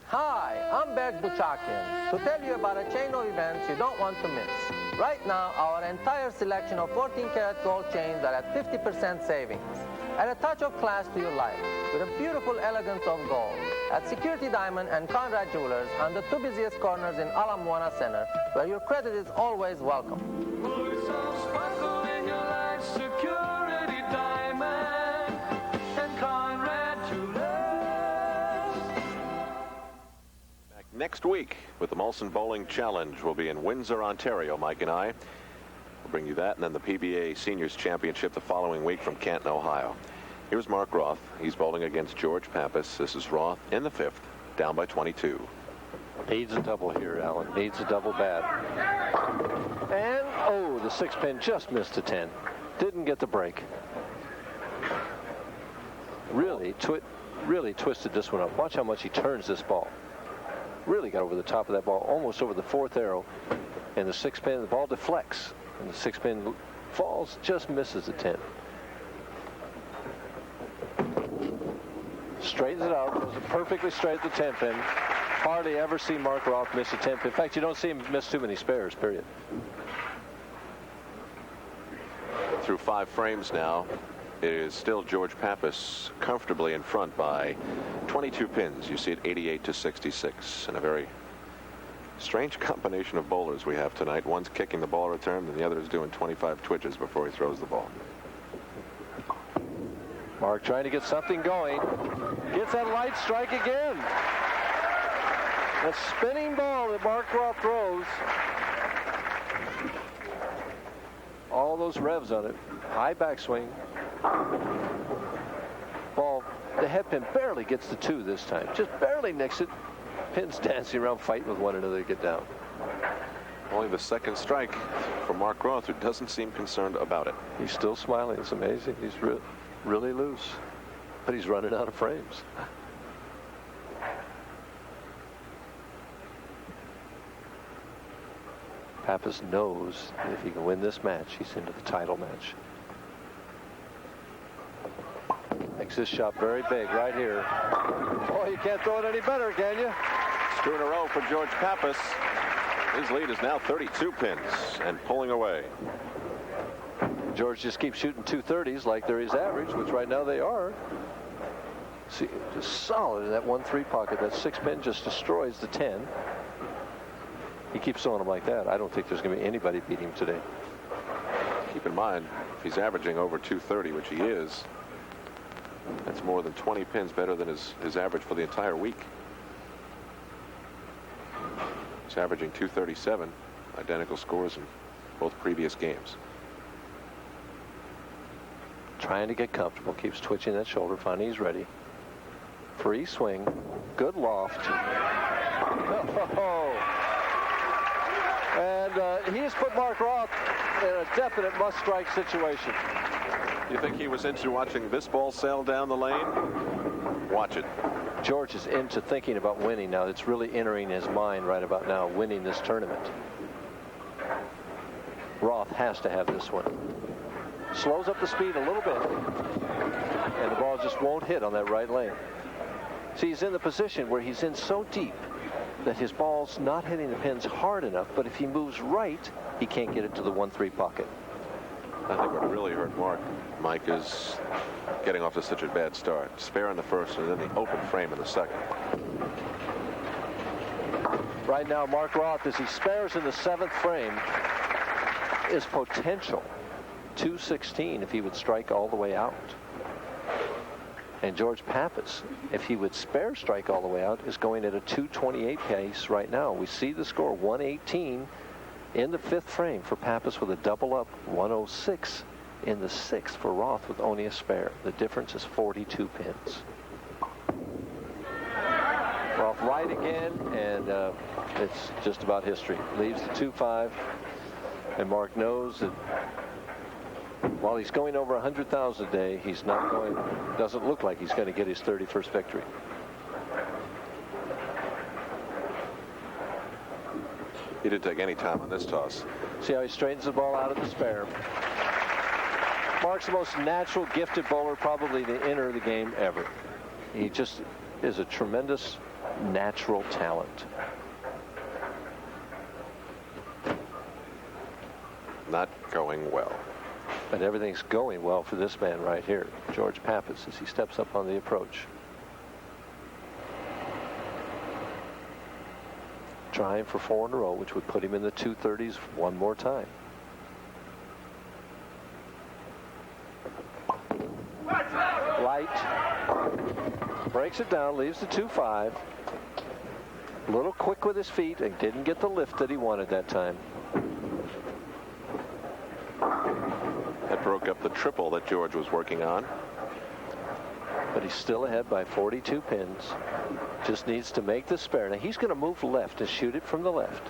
Hi, I'm Berg Buchakian to tell you about a chain of events you don't want to miss. Right now, our entire selection of 14-karat gold chains are at 50% savings. Add a touch of class to your life with a beautiful elegance of gold at Security Diamond and Conrad Jewelers on the 2 busiest corners in Ala Moana Center, where your credit is always welcome. Put some sparkle in your life, Security Diamond and Conrad Jewelers. Next week with the Molson Bowling Challenge. We'll be in Windsor, Ontario, Mike and I. We'll bring you that, and then the PBA Seniors Championship the following week from Canton, Ohio. Here's Mark Roth. He's bowling against George Pappas. This is Roth in the 5th, down by 22. Needs a double here, Alan. Needs a double bad. And, oh, the 6-pin just missed a 10. Didn't get the break. Really twisted this one up. Watch how much he turns this ball. Really got over the top of that ball, almost over the 4th arrow. And the 6-pin, the ball deflects. And the 6-pin falls, just misses the 10. Straightens it out, goes perfectly straight at the 10-pin. Hardly ever see Mark Roth miss a 10-pin. In fact, you don't see him miss too many spares, period. Through 5 frames now, it is still George Pappas comfortably in front by 22 pins. You see it 88 to 66, and a very strange combination of bowlers we have tonight. One's kicking the ball return, and the other is doing 25 twitches before he throws the ball. Mark trying to get something going. Gets that light strike again. A spinning ball that Mark Roth throws. All those revs on it. High backswing. Ball, the head pin barely gets the 2 this time. Just barely nicks it. Pins dancing around fighting with one another to get down. Only the 2nd strike for Mark Roth, who doesn't seem concerned about it. He's still smiling. It's amazing. He's really loose. But he's running out of frames. Pappas knows that if he can win this match, he's into the title match. Makes this shot very big right here. Oh, you can't throw it any better, can you? 2 in a row for George Pappas. His lead is now 32 pins and pulling away. George just keeps shooting 230s like they're his average, which right now they are. See, just solid in that 1-3 pocket. That 6-pin just destroys the 10. He keeps throwing them like that. I don't think there's going to be anybody beating him today. Keep in mind, if he's averaging over 230, which he is, that's more than 20 pins better than his average for the entire week. He's averaging 237, identical scores in both previous games. Trying to get comfortable, keeps twitching that shoulder. Finally, he's ready. Free swing, good loft. Oh. And he has put Mark Roth in a definite must-strike situation. You think he was into watching this ball sail down the lane? Watch it. George is into thinking about winning now. It's really entering his mind right about now, winning this tournament. Roth has to have this one. Slows up the speed a little bit, and the ball just won't hit on that right lane. See, he's in the position where he's in so deep that his ball's not hitting the pins hard enough, but if he moves right, he can't get it to the 1-3 pocket. I think what really hurt Mark, Mike, is getting off to such a bad start. Spare in the first and then the open frame in the second. Right now, Mark Roth, as he spares in the 7th frame, is potential 216 if he would strike all the way out. And George Pappas, if he would spare strike all the way out, is going at a 228 pace right now. We see the score, 118 in the 5th frame for Pappas with a double up, 106 in the 6th for Roth with only a spare. The difference is 42 pins. Roth right again, and it's just about history. Leaves the 2-5, and Mark knows that while he's going over 100,000 a day, he's not going, doesn't look like he's going to get his 31st victory. He didn't take any time on this toss. See how he straightens the ball out of the spare. Mark's the most natural, gifted bowler probably to enter the game ever. He just is a tremendous natural talent. Not going well. But everything's going well for this man right here, George Pappas, as he steps up on the approach. Trying for 4 in a row, which would put him in the 230s one more time. Light. Breaks it down, leaves the 2-5. A little quick with his feet and didn't get the lift that he wanted that time. That broke up the triple that George was working on. But he's still ahead by 42 pins. Just needs to make the spare. Now he's going to move left and shoot it from the left.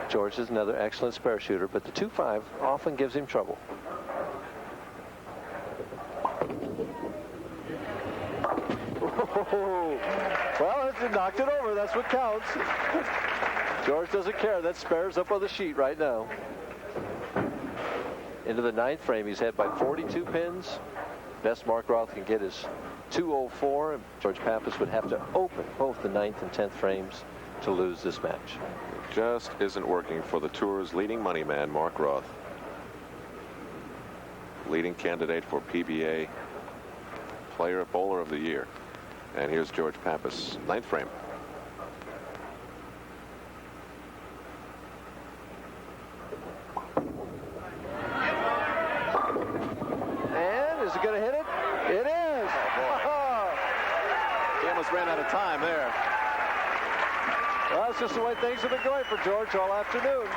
George is another excellent spare shooter, but the 2-5 often gives him trouble. Well, it knocked it over. That's what counts. George doesn't care. That spares up on the sheet right now. Into the 9th frame, he's ahead by 42 pins. Best Mark Roth can get is 204. George Pappas would have to open both the 9th and 10th frames to lose this match. It just isn't working for the Tour's leading money man, Mark Roth. Leading candidate for PBA Player Bowler of the Year. And here's George Pappas, 9th frame. Is it going to hit it? It is. Oh, he almost ran out of time there. Well, that's just the way things have been going for George all afternoon.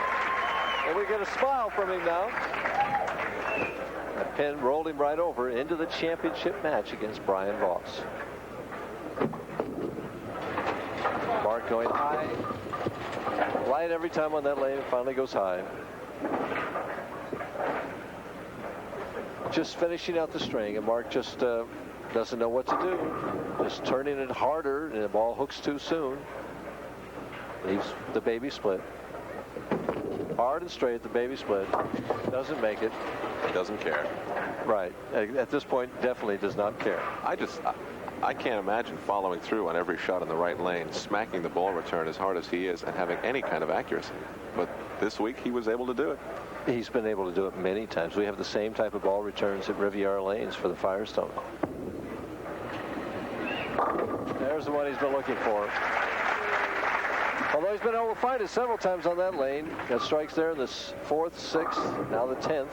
And we get a smile from him now. That pin rolled him right over into the championship match against Brian Voss. Mark going high. Light every time on that lane. It finally goes high. Just finishing out the string, and Mark just doesn't know what to do. Just turning it harder, and the ball hooks too soon. Leaves the baby split. Hard and straight, the baby split. Doesn't make it. Doesn't care. Right. At this point, definitely does not care. I can't imagine following through on every shot in the right lane, smacking the ball return as hard as he is, and having any kind of accuracy. But this week he was able to do it. He's been able to do it many times. We have the same type of ball returns at Riviera Lanes for the Firestone. There's the one he's been looking for. Although he's been able to find it several times on that lane. Got strikes there in the 4th, 6th, now the 10th.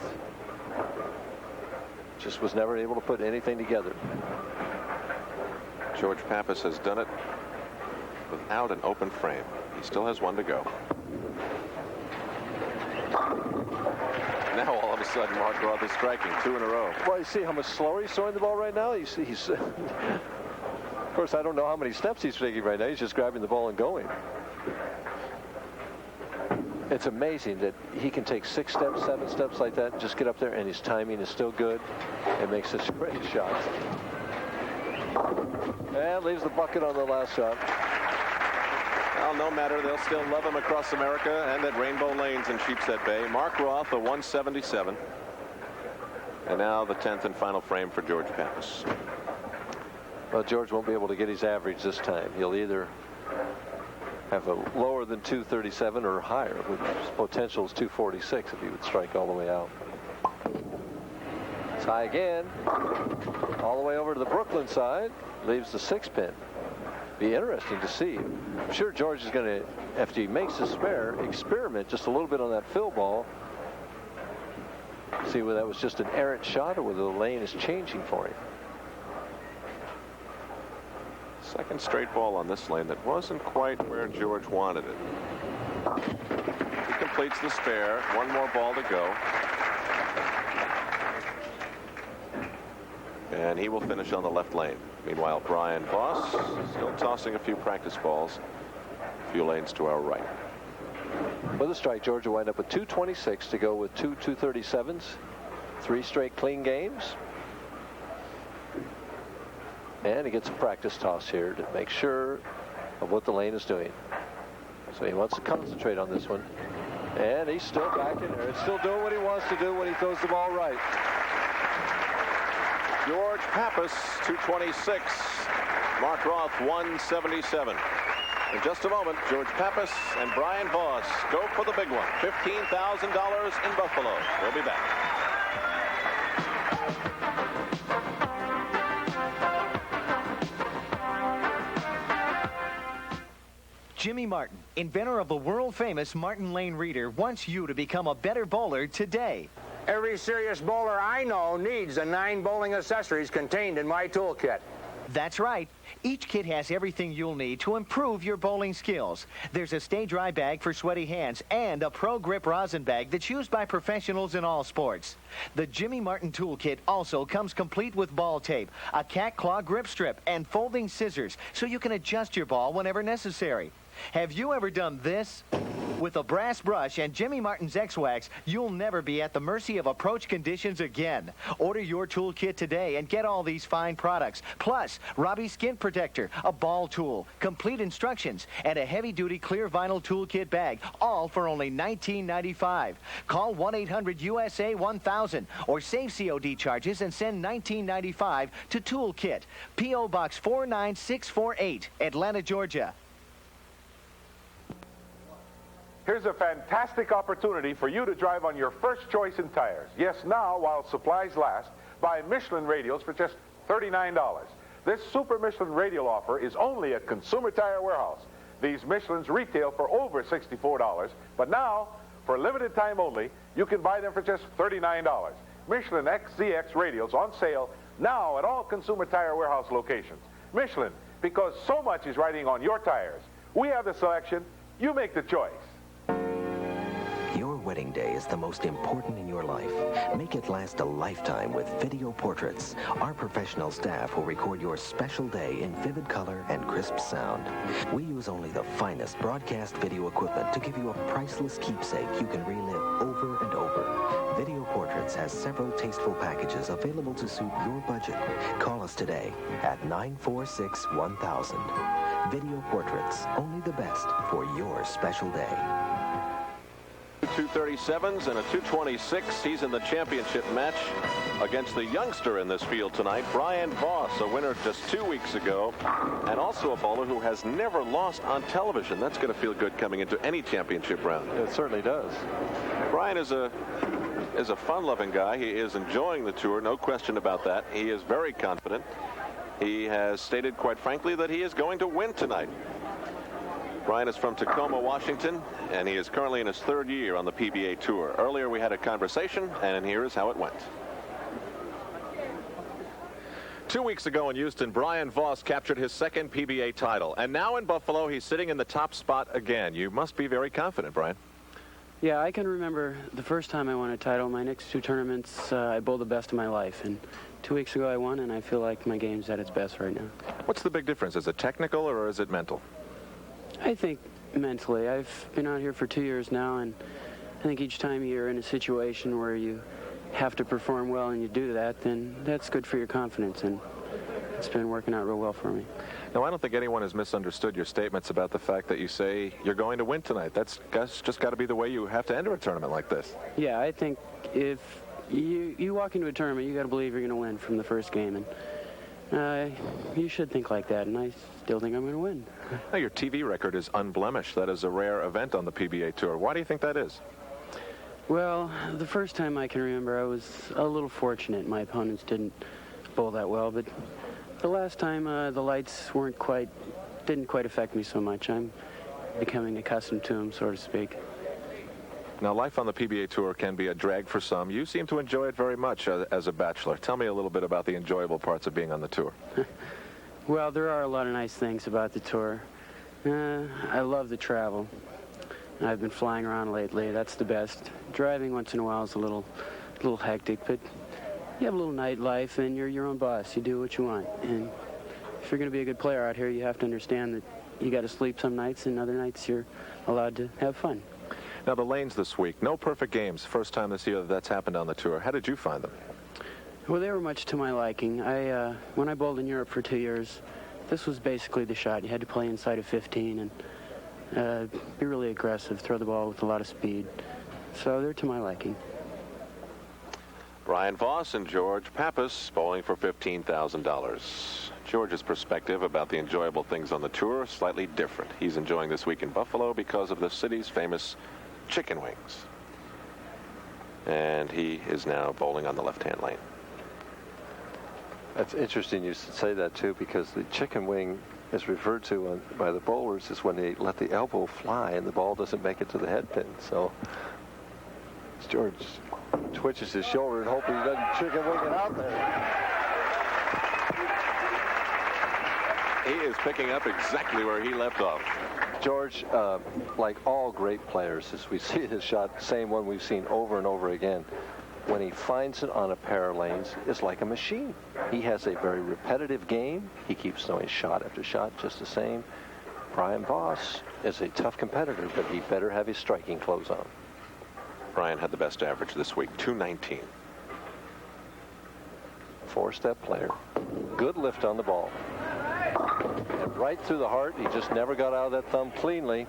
Just was never able to put anything together. George Pappas has done it without an open frame. He still has one to go. Now all of a sudden Mark Roth is striking 2 in a row. Well, you see how much slower he's throwing the ball right now? He's of course, I don't know how many steps he's taking right now. He's just grabbing the ball and going. It's amazing that he can take 6 steps, 7 steps like that and just get up there, and his timing is still good and makes such great shots. And leaves the bucket on the last shot. Well, no matter. They'll still love him across America and at Rainbow Lanes in Sheepshead Bay. Mark Roth, a 177. And now the 10th and final frame for George Pappas. Well, George won't be able to get his average this time. He'll either have a lower than 237 or higher. His potential is 246 if he would strike all the way out. It's high again. All the way over to the Brooklyn side. Leaves the 6-pin. Be interesting to see. I'm sure George is going to, after he makes a spare, experiment just a little bit on that fill ball. See whether that was just an errant shot or whether the lane is changing for him. Second straight ball on this lane that wasn't quite where George wanted it. He completes the spare. One more ball to go. And he will finish on the left lane. Meanwhile, Brian Voss still tossing a few practice balls a few lanes to our right. With a strike, George will wind up with 226 to go with 2 237s. 3 straight clean games. And he gets a practice toss here to make sure of what the lane is doing. So he wants to concentrate on this one. And he's still back in there. He's still doing what he wants to do when he throws the ball right. George Pappas, 226. Mark Roth, 177. In just a moment, George Pappas and Brian Voss go for the big one. $15,000 in Buffalo. We'll be back. Jimmy Martin, inventor of the world-famous Martin Lane reader, wants you to become a better bowler today. Every serious bowler I know needs the 9 bowling accessories contained in my toolkit. That's right. Each kit has everything you'll need to improve your bowling skills. There's a Stay Dry bag for sweaty hands and a Pro Grip rosin bag that's used by professionals in all sports. The Jimmy Martin Toolkit also comes complete with ball tape, a cat claw grip strip, and folding scissors so you can adjust your ball whenever necessary. Have you ever done this? With a brass brush and Jimmy Martin's X-Wax, you'll never be at the mercy of approach conditions again. Order your toolkit today and get all these fine products. Plus, Robbie Skin Protector, a ball tool, complete instructions, and a heavy-duty clear vinyl toolkit bag, all for only $19.95. Call 1-800-USA-1000 or save COD charges and send $19.95 to Toolkit, P.O. Box 49648, Atlanta, Georgia. Here's a fantastic opportunity for you to drive on your first choice in tires. Yes, now, while supplies last, buy Michelin radials for just $39. This Super Michelin radial offer is only at Consumer Tire Warehouse. These Michelins retail for over $64, but now, for a limited time only, you can buy them for just $39. Michelin XZX radials on sale now at all Consumer Tire Warehouse locations. Michelin, because so much is riding on your tires. We have the selection. You make the choice. Your wedding day is the most important in your life. Make it last a lifetime with video portraits. Our professional staff will record your special day in vivid color and crisp sound. We use only the finest broadcast video equipment to give you a priceless keepsake you can relive over and over. Video Portraits has several tasteful packages available to suit your budget. Call us today at 946-1000. Video Portraits, only the best for your special day. 237s and a 226. He's in the championship match against the youngster in this field tonight, Brian Voss, a winner just 2 weeks ago, and also a bowler who has never lost on television. That's going to feel good coming into any championship round. It certainly does. Brian is a fun-loving guy. He is enjoying the tour, no question about that. He is very confident. He has stated quite frankly that he is going to win tonight. Brian is from Tacoma, Washington, and he is currently in his 3rd year on the PBA Tour. Earlier we had a conversation, and here is how it went. 2 weeks ago in Houston, Brian Voss captured his 2nd PBA title. And now in Buffalo, he's sitting in the top spot again. You must be very confident, Brian. Yeah, I can remember the first time I won a title. My next 2 tournaments, I bowled the best of my life. And 2 weeks ago I won, and I feel like my game's at its best right now. What's the big difference? Is it technical or is it mental? I think mentally. I've been out here for 2 years now, and I think each time you're in a situation where you have to perform well and you do that, then that's good for your confidence, and it's been working out real well for me. Now, I don't think anyone has misunderstood your statements about the fact that you say you're going to win tonight. That's just got to be the way you have to enter a tournament like this. Yeah, I think if you walk into a tournament, you got to believe you're going to win from the first game, and you should think like that, and I still think I'm going to win. Now, your TV record is unblemished. That is a rare event on the PBA Tour. Why do you think that is? Well, the first time I can remember, I was a little fortunate. My opponents didn't bowl that well, but the last time the lights didn't quite affect me so much. I'm becoming accustomed to them, so to speak. Now, life on the PBA Tour can be a drag for some. You seem to enjoy it very much as a bachelor. Tell me a little bit about the enjoyable parts of being on the tour. Well, there are a lot of nice things about the tour. I love the travel. I've been flying around lately. That's the best. Driving once in a while is a little hectic, but you have a little nightlife, and you're your own boss. You do what you want. And if you're going to be a good player out here, you have to understand that you got to sleep some nights, and other nights you're allowed to have fun. Now, the lanes this week, no perfect games. First time this year that's happened on the tour. How did you find them? Well, they were much to my liking. When I bowled in Europe for 2 years, this was basically the shot. You had to play inside of 15 and be really aggressive, throw the ball with a lot of speed. So they're to my liking. Brian Voss and George Pappas bowling for $15,000. George's perspective about the enjoyable things on the tour slightly different. He's enjoying this week in Buffalo because of the city's famous chicken wings. And he is now bowling on the left-hand lane. That's interesting you say that, too, because the chicken wing is referred to by the bowlers is when they let the elbow fly and the ball doesn't make it to the head pin. So George twitches his shoulder and hoping he doesn't chicken wing it out there. He is picking up exactly where he left off. George, like all great players, as we see his shot, same one we've seen over and over again, when he finds it on a pair of lanes, is like a machine. He has a very repetitive game. He keeps throwing shot after shot just the same. Brian Voss is a tough competitor, but he better have his striking clothes on. Brian had the best average this week, 219. Four-step player. Good lift on the ball. And right through the heart. He just never got out of that thumb cleanly.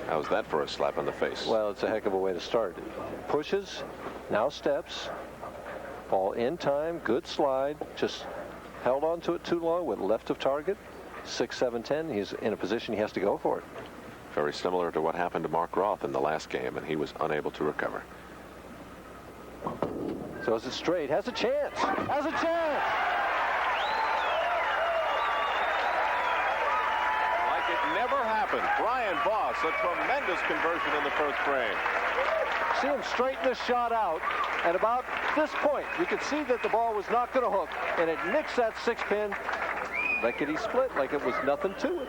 How's that for a slap in the face? Well, it's a heck of a way to start. Pushes, now steps. Ball in time, good slide. Just held on to it too long, went left of target. 6, 7, 10. He's in a position he has to go for it. Very similar to what happened to Mark Roth in the last game, and he was unable to recover. So is it straight? Has a chance. Has a chance. Like it never happened. Brian Voss, a tremendous conversion in the first frame. See him straighten this shot out. At about this point, you could see that the ball was not going to hook, and it nicks that 6-pin. Lickety split like it was nothing to it.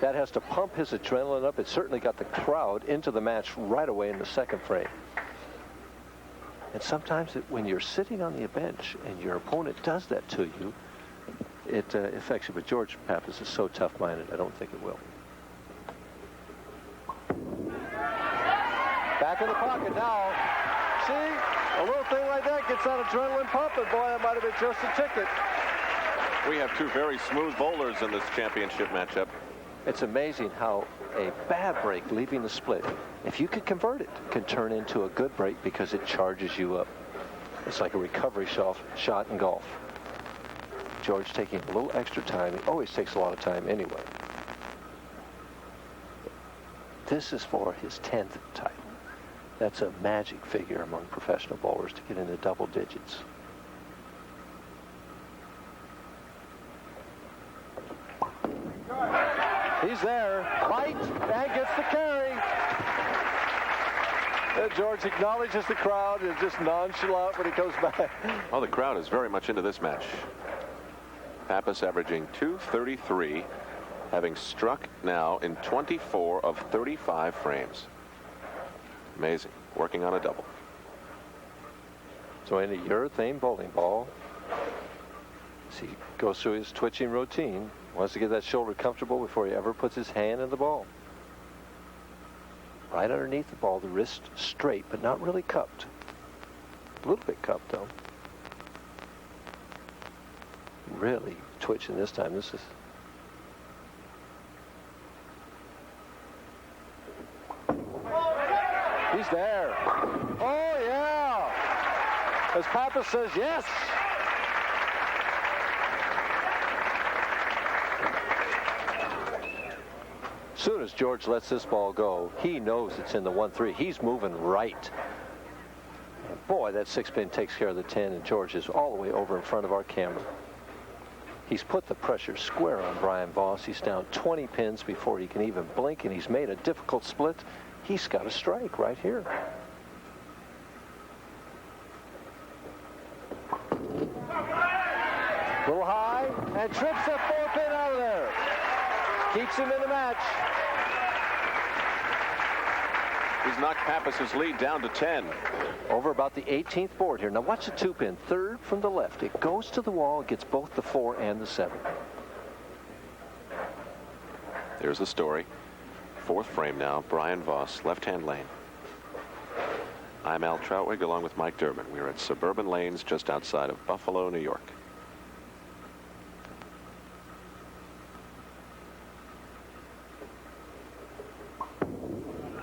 That has to pump his adrenaline up. It certainly got the crowd into the match right away in the second frame. And sometimes when you're sitting on the bench and your opponent does that to you, it affects you. But George Pappas is so tough-minded, I don't think it will. Back in the pocket now. See, a little thing like that gets that adrenaline pumping. Boy, that might have been just a ticket. We have two very smooth bowlers in this championship matchup. It's amazing how a bad break leaving the split, if you can convert it, can turn into a good break because it charges you up. It's like a recovery shot in golf. George taking a little extra time. It always takes a lot of time anyway. This is for his 10th title. That's a magic figure among professional bowlers to get into double digits. He's there, light, and gets the carry. George acknowledges the crowd and is just nonchalant when he goes back. Well, the crowd is very much into this match. Pappas averaging 233, having struck now in 24 of 35 frames. Amazing, working on a double. So in a urethane bowling ball, as he goes through his twitching routine, wants to get that shoulder comfortable before he ever puts his hand in the ball. Right underneath the ball, the wrist straight, but not really cupped. A little bit cupped, though. Really twitching this time. This is... He's there. Oh, yeah. As Pappas says, yes. As soon as George lets this ball go, he knows it's in the 1-3. He's moving right. And boy, that 6-pin takes care of the 10, and George is all the way over in front of our camera. He's put the pressure square on Brian Voss. He's down 20 pins before he can even blink, and he's made a difficult split. He's got a strike right here. A little high, and trips that 4-pin out of there. Keeps him in the match. He's knocked Pappas's lead down to 10. Over about the 18th board here. Now watch the 2-pin, third from the left. It goes to the wall, gets both the 4 and the 7. There's the story. 4th frame now, Brian Voss, left-hand lane. I'm Al Troutwig along with Mike Durbin. We're at Suburban Lanes just outside of Buffalo, New York.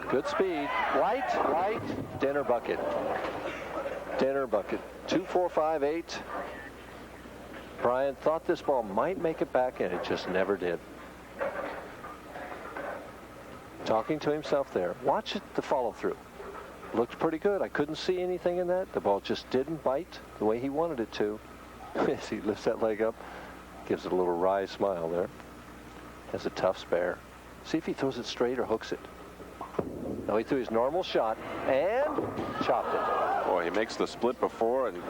Good speed. Light, dinner bucket. Dinner bucket. 2, 4, 5, 8. Brian thought this ball might make it back, and it just never did. Talking to himself there. Watch it, the follow-through. Looked pretty good. I couldn't see anything in that. The ball just didn't bite the way he wanted it to. As he lifts that leg up, gives it a little wry smile there. Has a tough spare. See if he throws it straight or hooks it. No, he threw his normal shot and chopped it. Boy, he makes the split before and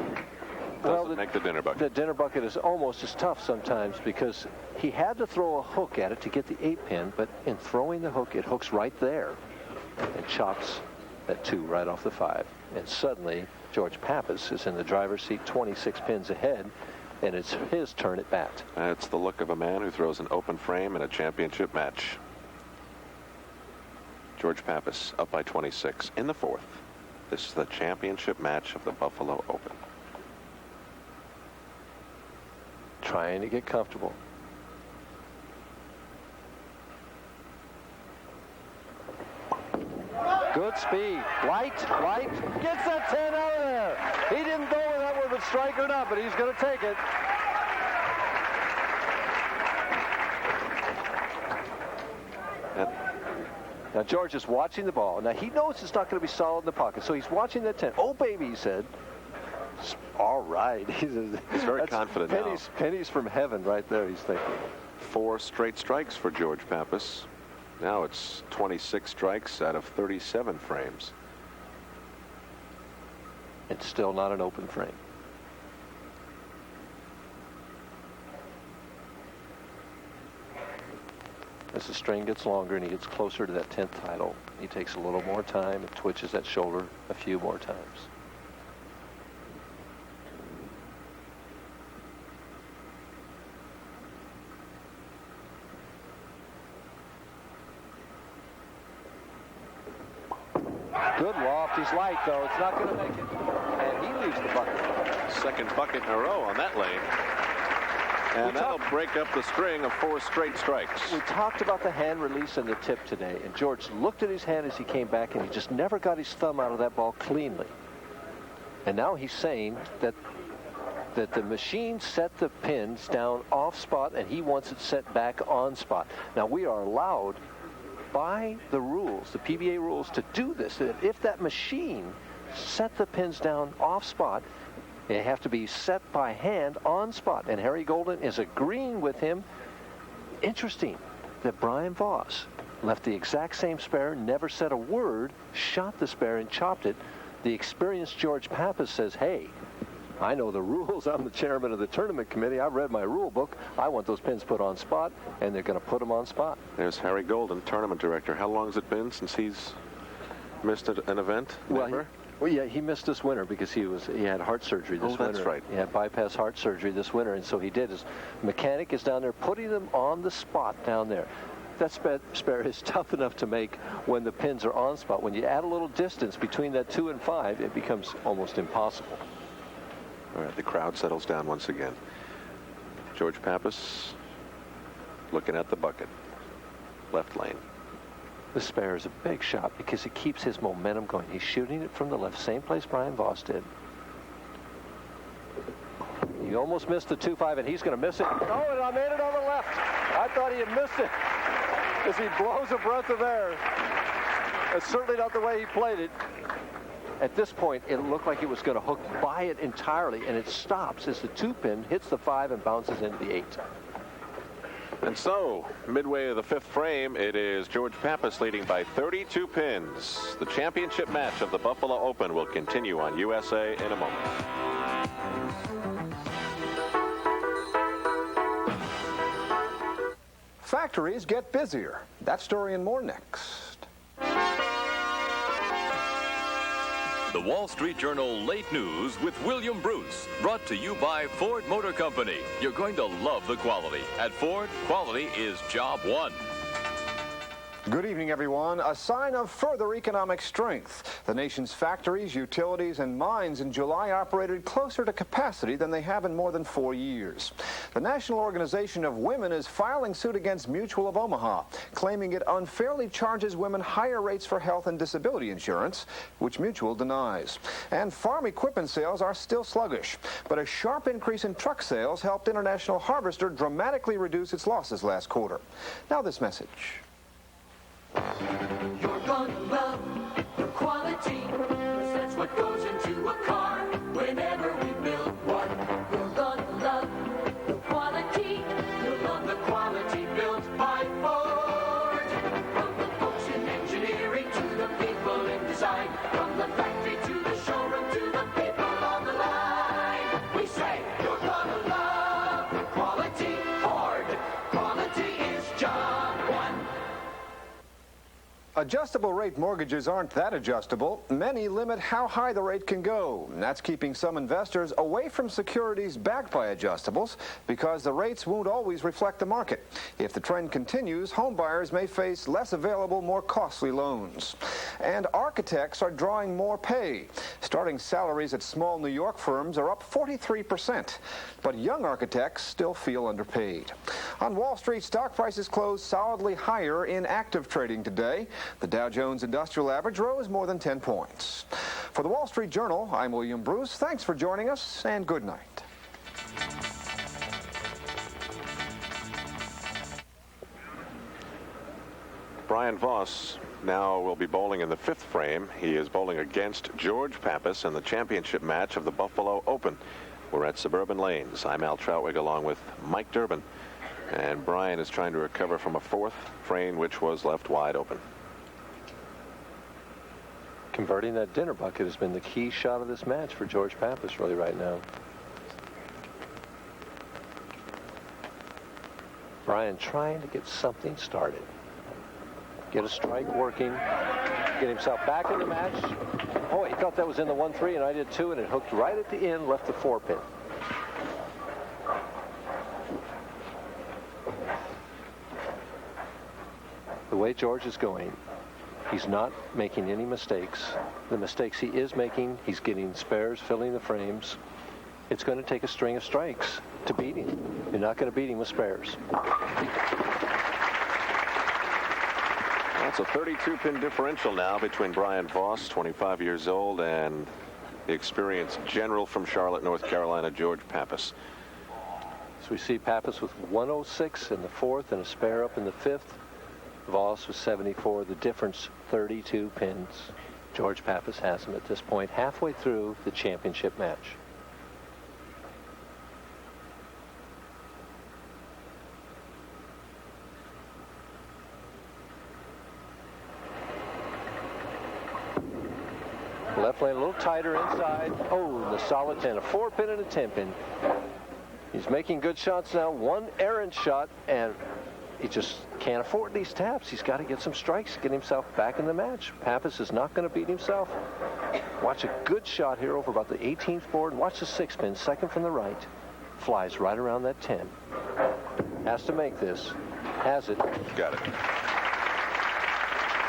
doesn't make the dinner bucket. The dinner bucket is almost as tough sometimes because he had to throw a hook at it to get the 8-pin, but in throwing the hook, it hooks right there and chops that 2 right off the 5. And suddenly, George Pappas is in the driver's seat, 26 pins ahead, and it's his turn at bat. That's the look of a man who throws an open frame in a championship match. George Pappas up by 26 in the 4th. This is the championship match of the Buffalo Open. Trying to get comfortable. Good speed. Light. Gets that 10 out of there. He didn't know whether that would have been strike or not, but he's going to take it. Now, George is watching the ball. Now, he knows it's not going to be solid in the pocket, so he's watching that 10. Oh, baby, he said. All right. He's very confident now. Pennies from heaven right there, he's thinking. 4 straight strikes for George Pappas. Now it's 26 strikes out of 37 frames. It's still not an open frame. As the string gets longer and he gets closer to that 10th title, he takes a little more time and twitches that shoulder a few more times. Good loft. He's light, though. It's not going to make it. And he leaves the bucket. Second bucket in a row on that lane. And that'll break up the string of 4 straight strikes. We talked about the hand release and the tip today, and George looked at his hand as he came back, and he just never got his thumb out of that ball cleanly. And now he's saying that the machine set the pins down off spot, and he wants it set back on spot. Now, we are allowed by the rules, the PBA rules, to do this. That if that machine set the pins down off spot, they have to be set by hand on spot. And Harry Golden is agreeing with him. Interesting that Brian Voss left the exact same spare, never said a word, shot the spare and chopped it. The experienced George Pappas says, hey, I know the rules. I'm the chairman of the tournament committee. I've read my rule book. I want those pins put on spot, and they're going to put them on spot. There's Harry Golden, tournament director. How long has it been since he's missed an event? Never? Well, yeah, he missed this winter because he had heart surgery this winter. That's right. He had bypass heart surgery this winter, and so he did. His mechanic is down there putting them on the spot down there. That spare is tough enough to make when the pins are on spot. When you add a little distance between that 2 and 5, it becomes almost impossible. All right, the crowd settles down once again. George Pappas looking at the bucket. Left lane. The spare is a big shot because it keeps his momentum going. He's shooting it from the left, same place Brian Voss did. He almost missed the 2-5, and he's going to miss it. Oh, and I made it on the left. I thought he had missed it as he blows a breath of air. That's certainly not the way he played it. At this point, it looked like it was going to hook by it entirely, and it stops as the 2-pin hits the 5 and bounces into the 8. And so, midway of the 5th frame, it is George Pappas leading by 32 pins. The championship match of the Buffalo Open will continue on USA in a moment. Factories get busier. That story and more next. The Wall Street Journal Late News with William Bruce, brought to you by Ford Motor Company. You're going to love the quality. At Ford, quality is job one. Good evening, everyone. A sign of further economic strength. The nation's factories, utilities, and mines in July operated closer to capacity than they have in more than 4 years. The National Organization of Women is filing suit against Mutual of Omaha, claiming it unfairly charges women higher rates for health and disability insurance, which Mutual denies. And farm equipment sales are still sluggish, but a sharp increase in truck sales helped International Harvester dramatically reduce its losses last quarter. Now this message. You're gonna love the quality, 'cause that's what goes into a car whenever we build one. You're gonna love the quality. You'll love the quality built by Ford. From the folks in engineering to the people in design, from the factory to the showroom to the people on the line, we say you're gonna love the quality. Ford. Quality is job one. Adjustable rate mortgages aren't that adjustable. Many limit how high the rate can go. And that's keeping some investors away from securities backed by adjustables because the rates won't always reflect the market. If the trend continues, home buyers may face less available, more costly loans. And architects are drawing more pay. Starting salaries at small New York firms are up 43%. But young architects still feel underpaid. On Wall Street, stock prices closed solidly higher in active trading today. The Dow Jones Industrial Average rose more than 10 points. For the Wall Street Journal, I'm William Bruce. Thanks for joining us, and good night. Brian Voss now will be bowling in the 5th frame. He is bowling against George Pappas in the championship match of the Buffalo Open. We're at Suburban Lanes. I'm Al Troutwig along with Mike Durbin. And Brian is trying to recover from a 4th frame which was left wide open. Converting that dinner bucket has been the key shot of this match for George Pappas really right now. Brian trying to get something started. Get a strike working. Get himself back in the match. Oh, he thought that was in the 1-3, and I did too, and it hooked right at the end, left the 4-pin. The way George is going, he's not making any mistakes. The mistakes he is making, he's getting spares, filling the frames. It's going to take a string of strikes to beat him. You're not going to beat him with spares. That's a 32-pin differential now between Brian Voss, 25 years old, and the experienced general from Charlotte, North Carolina, George Pappas. So we see Pappas with 106 in the fourth and a spare up in the fifth. Voss with 74. The difference, 32 pins. George Pappas has him at this point halfway through the championship match. Left lane a little tighter inside. Oh, the solid 10, a 4-pin and a 10-pin. He's making good shots now. One errant shot, and he just can't afford these taps. He's got to get some strikes to get himself back in the match. Pappas is not going to beat himself. Watch a good shot here over about the 18th board. Watch the 6-pin, second from the right. Flies right around that 10. Has to make this. Has it. Got it.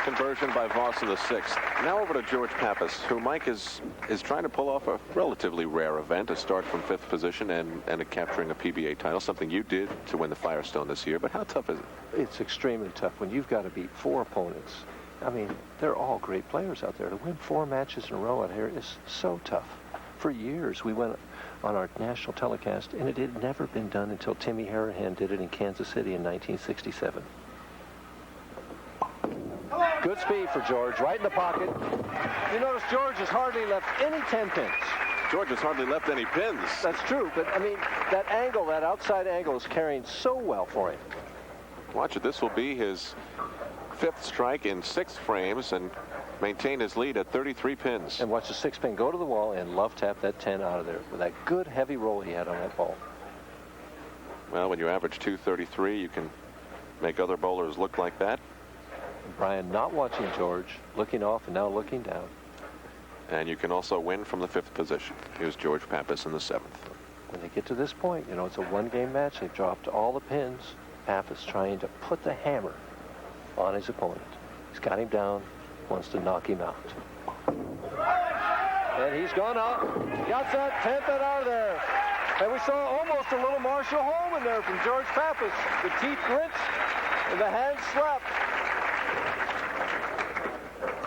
Conversion by Voss in the sixth. Now over to George Pappas, who, Mike, is trying to pull off a relatively rare event, a start from fifth position and capturing a PBA title, something you did to win the Firestone this year. But how tough is it? It's extremely tough when you've got to beat 4 opponents. I mean, they're all great players out there. To win 4 matches in a row out here is so tough. For years, we went on our national telecast, and it had never been done until Timmy Harahan did it in Kansas City in 1967. Good speed for George, right in the pocket. You notice George has hardly left any 10 pins. George has hardly left any pins. That's true, but I mean, that angle, that outside angle is carrying so well for him. Watch it. This will be his 5th strike in 6 frames and maintain his lead at 33 pins. And watch the 6-pin go to the wall and love tap that 10 out of there with that good heavy roll he had on that ball. Well, when you average 233, you can make other bowlers look like that. Brian not watching George, looking off and now looking down. And you can also win from the 5th position. Here's George Pappas in the 7th. When they get to this point, you know, it's a 1-game match. They've dropped all the pins. Pappas trying to put the hammer on his opponent. He's got him down, wants to knock him out. And he's gone out. Got that 10th out of there. And we saw almost a little Marshall Home in there from George Pappas. The teeth grinched and the hand slapped.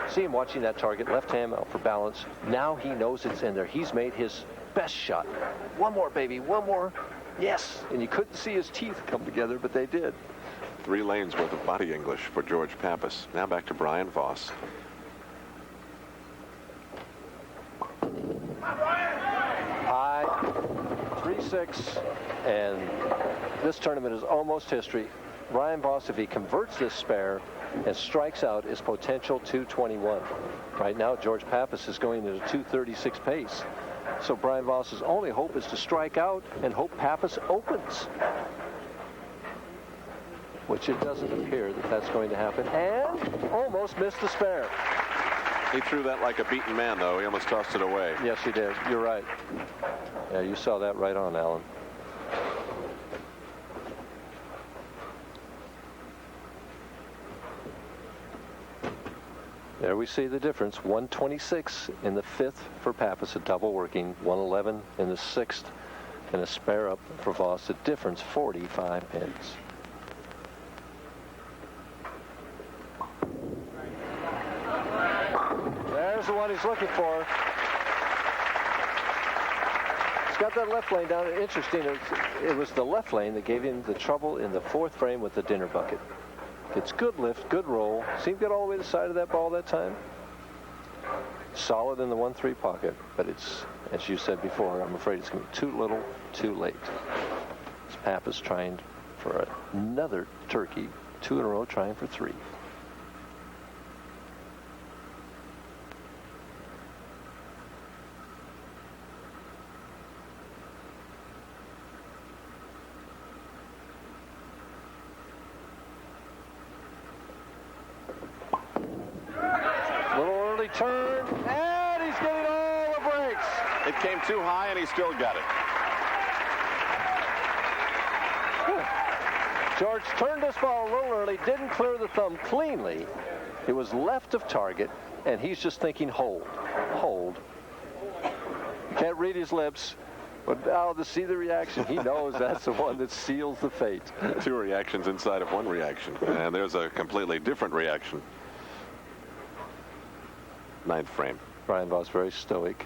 See him watching that target, left hand out for balance. Now he knows it's in there. He's made his best shot. One more, baby, one more. Yes. And you couldn't see his teeth come together, but they did. 3 lanes worth of body English for George Pappas. Now back to Brian Voss. High, 3-6, and this tournament is almost history. Brian Voss, if he converts this spare and strikes out, is potential 221. Right now, George Pappas is going at a 236 pace. So Brian Voss's only hope is to strike out and hope Pappas opens, which it doesn't appear that that's going to happen. And almost missed the spare. He threw that like a beaten man, though. He almost tossed it away. Yes, he did. You're right. Yeah, you saw that right on, Alan. There we see the difference. 126 in the 5th for Pappas, a double working. 111 in the 6th, and a spare up for Voss. The difference, 45 pins. There's the one he's looking for. He's got that left lane down. Interesting, it was the left lane that gave him the trouble in the 4th frame with the dinner bucket. It's good lift, good roll. See him get all the way to the side of that ball that time? Solid in the 1-3 pocket, but it's, as you said before, I'm afraid it's going to be too little, too late. It's Pappas trying for another turkey, 2 in a row, trying for 3. Turn, and he's getting all the breaks. It came too high, and he still got it. George turned this ball a little early, didn't clear the thumb cleanly. It was left of target, and he's just thinking, hold, hold. You can't read his lips. But now to see the reaction, he knows that's the one that seals the fate. 2 reactions inside of 1 reaction. And there's a completely different reaction. 9th frame. Brian Voss very stoic.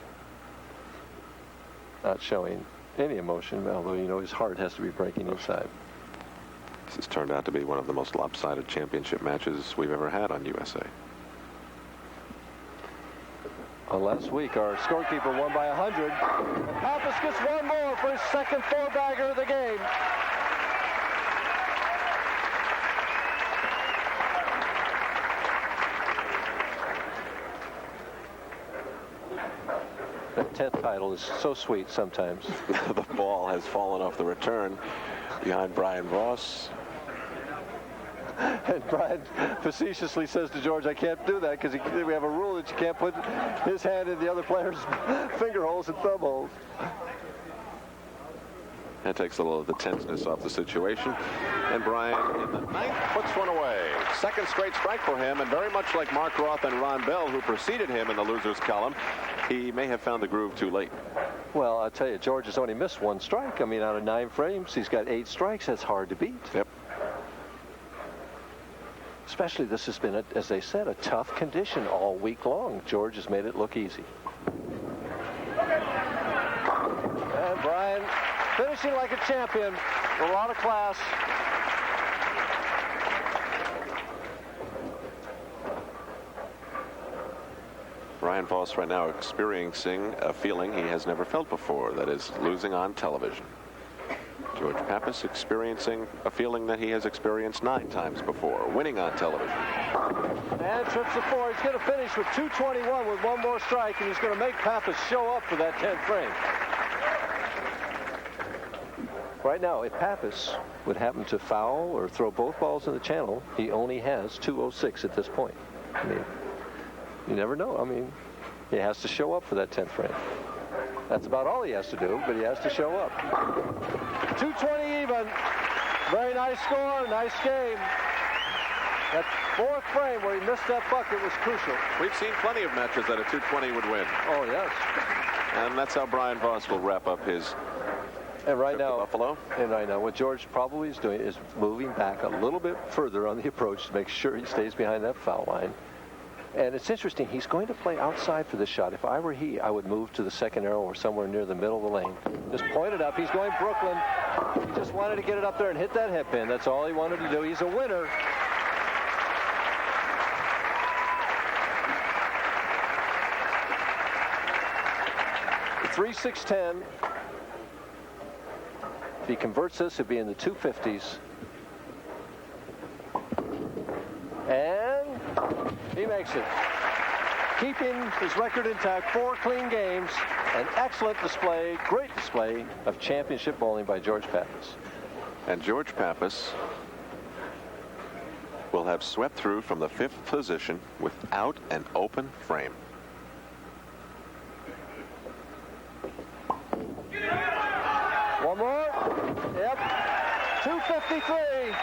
Not showing any emotion, although you know his heart has to be breaking inside. This has turned out to be one of the most lopsided championship matches we've ever had on USA. Last week, our scorekeeper won by 100. Pappas gets one more for his second 4-bagger of the game. That 10th title is so sweet sometimes. The ball has fallen off the return behind Brian Voss. And Brian facetiously says to George, I can't do that because we have a rule that you can't put his hand in the other player's finger holes and thumb holes. That takes a little of the tenseness off the situation. And Brian, in the 9th, puts one away. Second straight strike for him, and very much like Mark Roth and Ron Bell, who preceded him in the losers column, he may have found the groove too late. Well, I'll tell you, George has only missed 1 strike. I mean, out of 9 frames, he's got 8 strikes. That's hard to beat. Yep. Especially this has been, as they said, a tough condition all week long. George has made it look easy. And Brian finishing like a champion. A lot of class. Brian Voss right now experiencing a feeling he has never felt before, that is losing on television. George Pappas experiencing a feeling that he has experienced 9 times before, winning on television. And trips the 4. He's going to finish with 221 with 1 more strike, and he's going to make Pappas show up for that 10th frame. Right now, if Pappas would happen to foul or throw both balls in the channel, he only has 206 at this point. I mean, you never know. I mean, he has to show up for that 10th frame. That's about all he has to do, but he has to show up. 220 even. Very nice score, nice game. That 4th frame where he missed that bucket was crucial. We've seen plenty of matches that a 220 would win. Oh, yes. And that's how Brian Voss will wrap up his and right now, Buffalo. And right now, what George probably is doing is moving back a little bit further on the approach to make sure he stays behind that foul line. And it's interesting, he's going to play outside for this shot. If I were he, I would move to the 2nd arrow or somewhere near the middle of the lane. Just point it up. He's going Brooklyn. He just wanted to get it up there and hit that hip pin. That's all he wanted to do. He's a winner. .3610. If he converts this, it'd be in the 250s. And he makes it. Keeping his record intact, 4 clean games, an excellent display, great display of championship bowling by George Pappas. And George Pappas will have swept through from the 5th position without an open frame. One more. Yep. 253.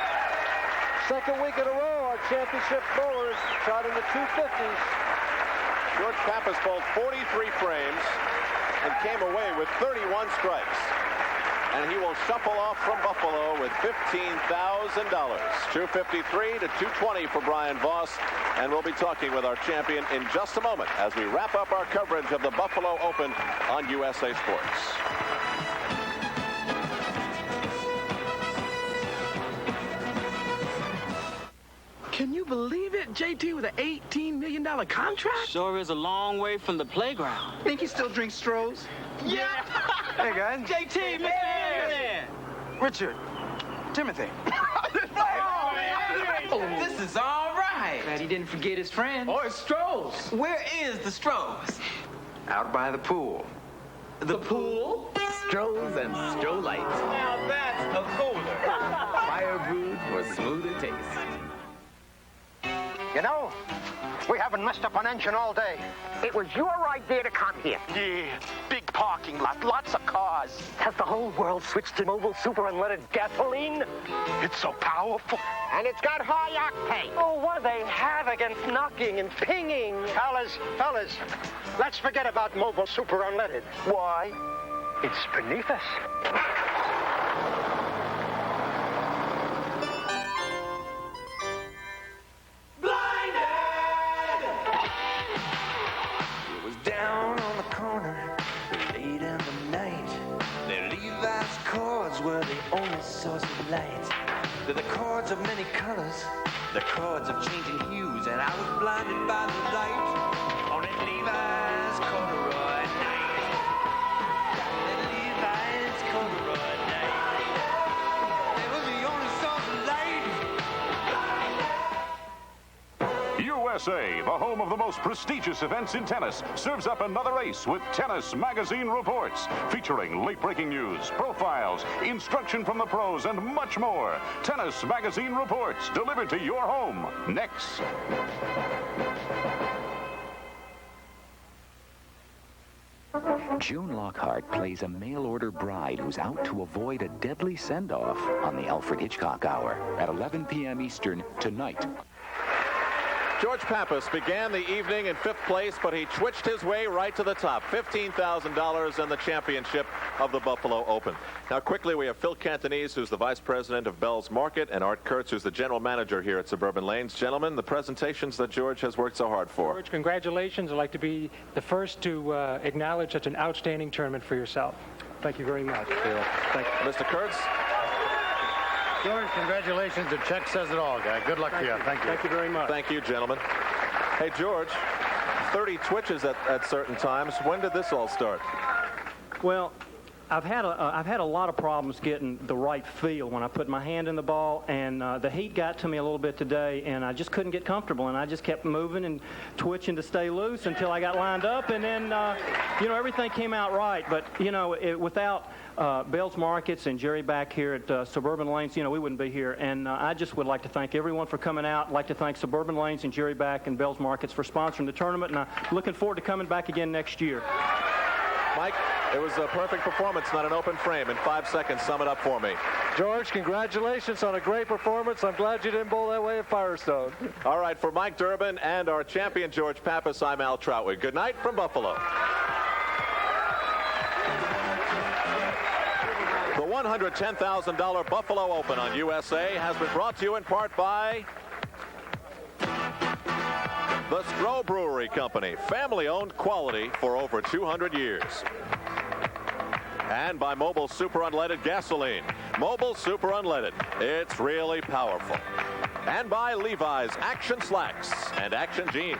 Second week in a row, our championship bowlers shot in the 250s. George Pappas bowled 43 frames and came away with 31 strikes. And he will shuffle off from Buffalo with $15,000. 253 to 220 for Brian Voss. And we'll be talking with our champion in just a moment as we wrap up our coverage of the Buffalo Open on USA Sports. Can you believe it? JT with an $18 million contract? Sure is a long way from the playground. Think he still drinks Strohs? Yeah. Hey, guys. JT, Mr. Man. Richard. Timothy. This is all right. Glad he didn't forget his friend. Or his Strohs. Where is the Strohs? Out by the pool. The pool? Strohs and Stroh Lights. Now that's a cooler. Fire brewed for smoother taste. You know, we haven't messed up an engine all day. It was your idea to come here. Yeah, big parking lot, lots of cars. Has the whole world switched to mobile super unleaded gasoline? It's so powerful. And it's got high octane. Oh, what do they have against knocking and pinging? Fellas, let's forget about mobile super unleaded. Why? It's beneath us. It was down on the corner, late in the night. Their Levi's cords were the only source of light. They're the cords of many colors, the cords of changing hues, and I was blinded by the light on that Levi's corduroy night. That Levi's corduroy night. They were the only source of light. USA, the home of the most prestigious events in tennis, serves up another ace with Tennis Magazine Reports, featuring late-breaking news, profiles, instruction from the pros, and much more. Tennis Magazine Reports, delivered to your home. Next. June Lockhart plays a mail-order bride who's out to avoid a deadly send-off on the Alfred Hitchcock Hour at 11 p.m. Eastern tonight. George Pappas began the evening in 5th place, but he twitched his way right to the top. $15,000 in the championship of the Buffalo Open. Now, quickly, we have Phil Cantonese, who's the vice president of Bell's Market, and Art Kurtz, who's the general manager here at Suburban Lanes. Gentlemen, the presentations that George has worked so hard for. George, congratulations. I'd like to be the first to acknowledge such an outstanding tournament for yourself. Thank you very much. Phil. Thank you. Mr. Kurtz? George, congratulations. The check says it all, guy. Good luck to you. Thank you. Thank you very much. Thank you, gentlemen. Hey, George, 30 twitches at certain times. When did this all start? Well, I've had a lot of problems getting the right feel when I put my hand in the ball, and the heat got to me a little bit today, and I just couldn't get comfortable, and I just kept moving and twitching to stay loose until I got lined up, and then everything came out right. But without Bell's Markets and Jerry back here at Suburban Lanes, we wouldn't be here. And I just would like to thank everyone for coming out. I'd like to thank Suburban Lanes and Jerry back and Bell's Markets for sponsoring the tournament, and I'm looking forward to coming back again next year. Mike, it was a perfect performance, not an open frame. In 5 seconds, sum it up for me. George, congratulations on a great performance. I'm glad you didn't bowl that way at Firestone. All right, for Mike Durbin and our champion, George Pappas, I'm Al Troutwig. Good night from Buffalo. The $110,000 Buffalo Open on USA has been brought to you in part by the Stroh Brewery Company, family-owned quality for over 200 years. And by Mobil Super Unleaded Gasoline. Mobil Super Unleaded. It's really powerful. And by Levi's Action Slacks and Action Jeans.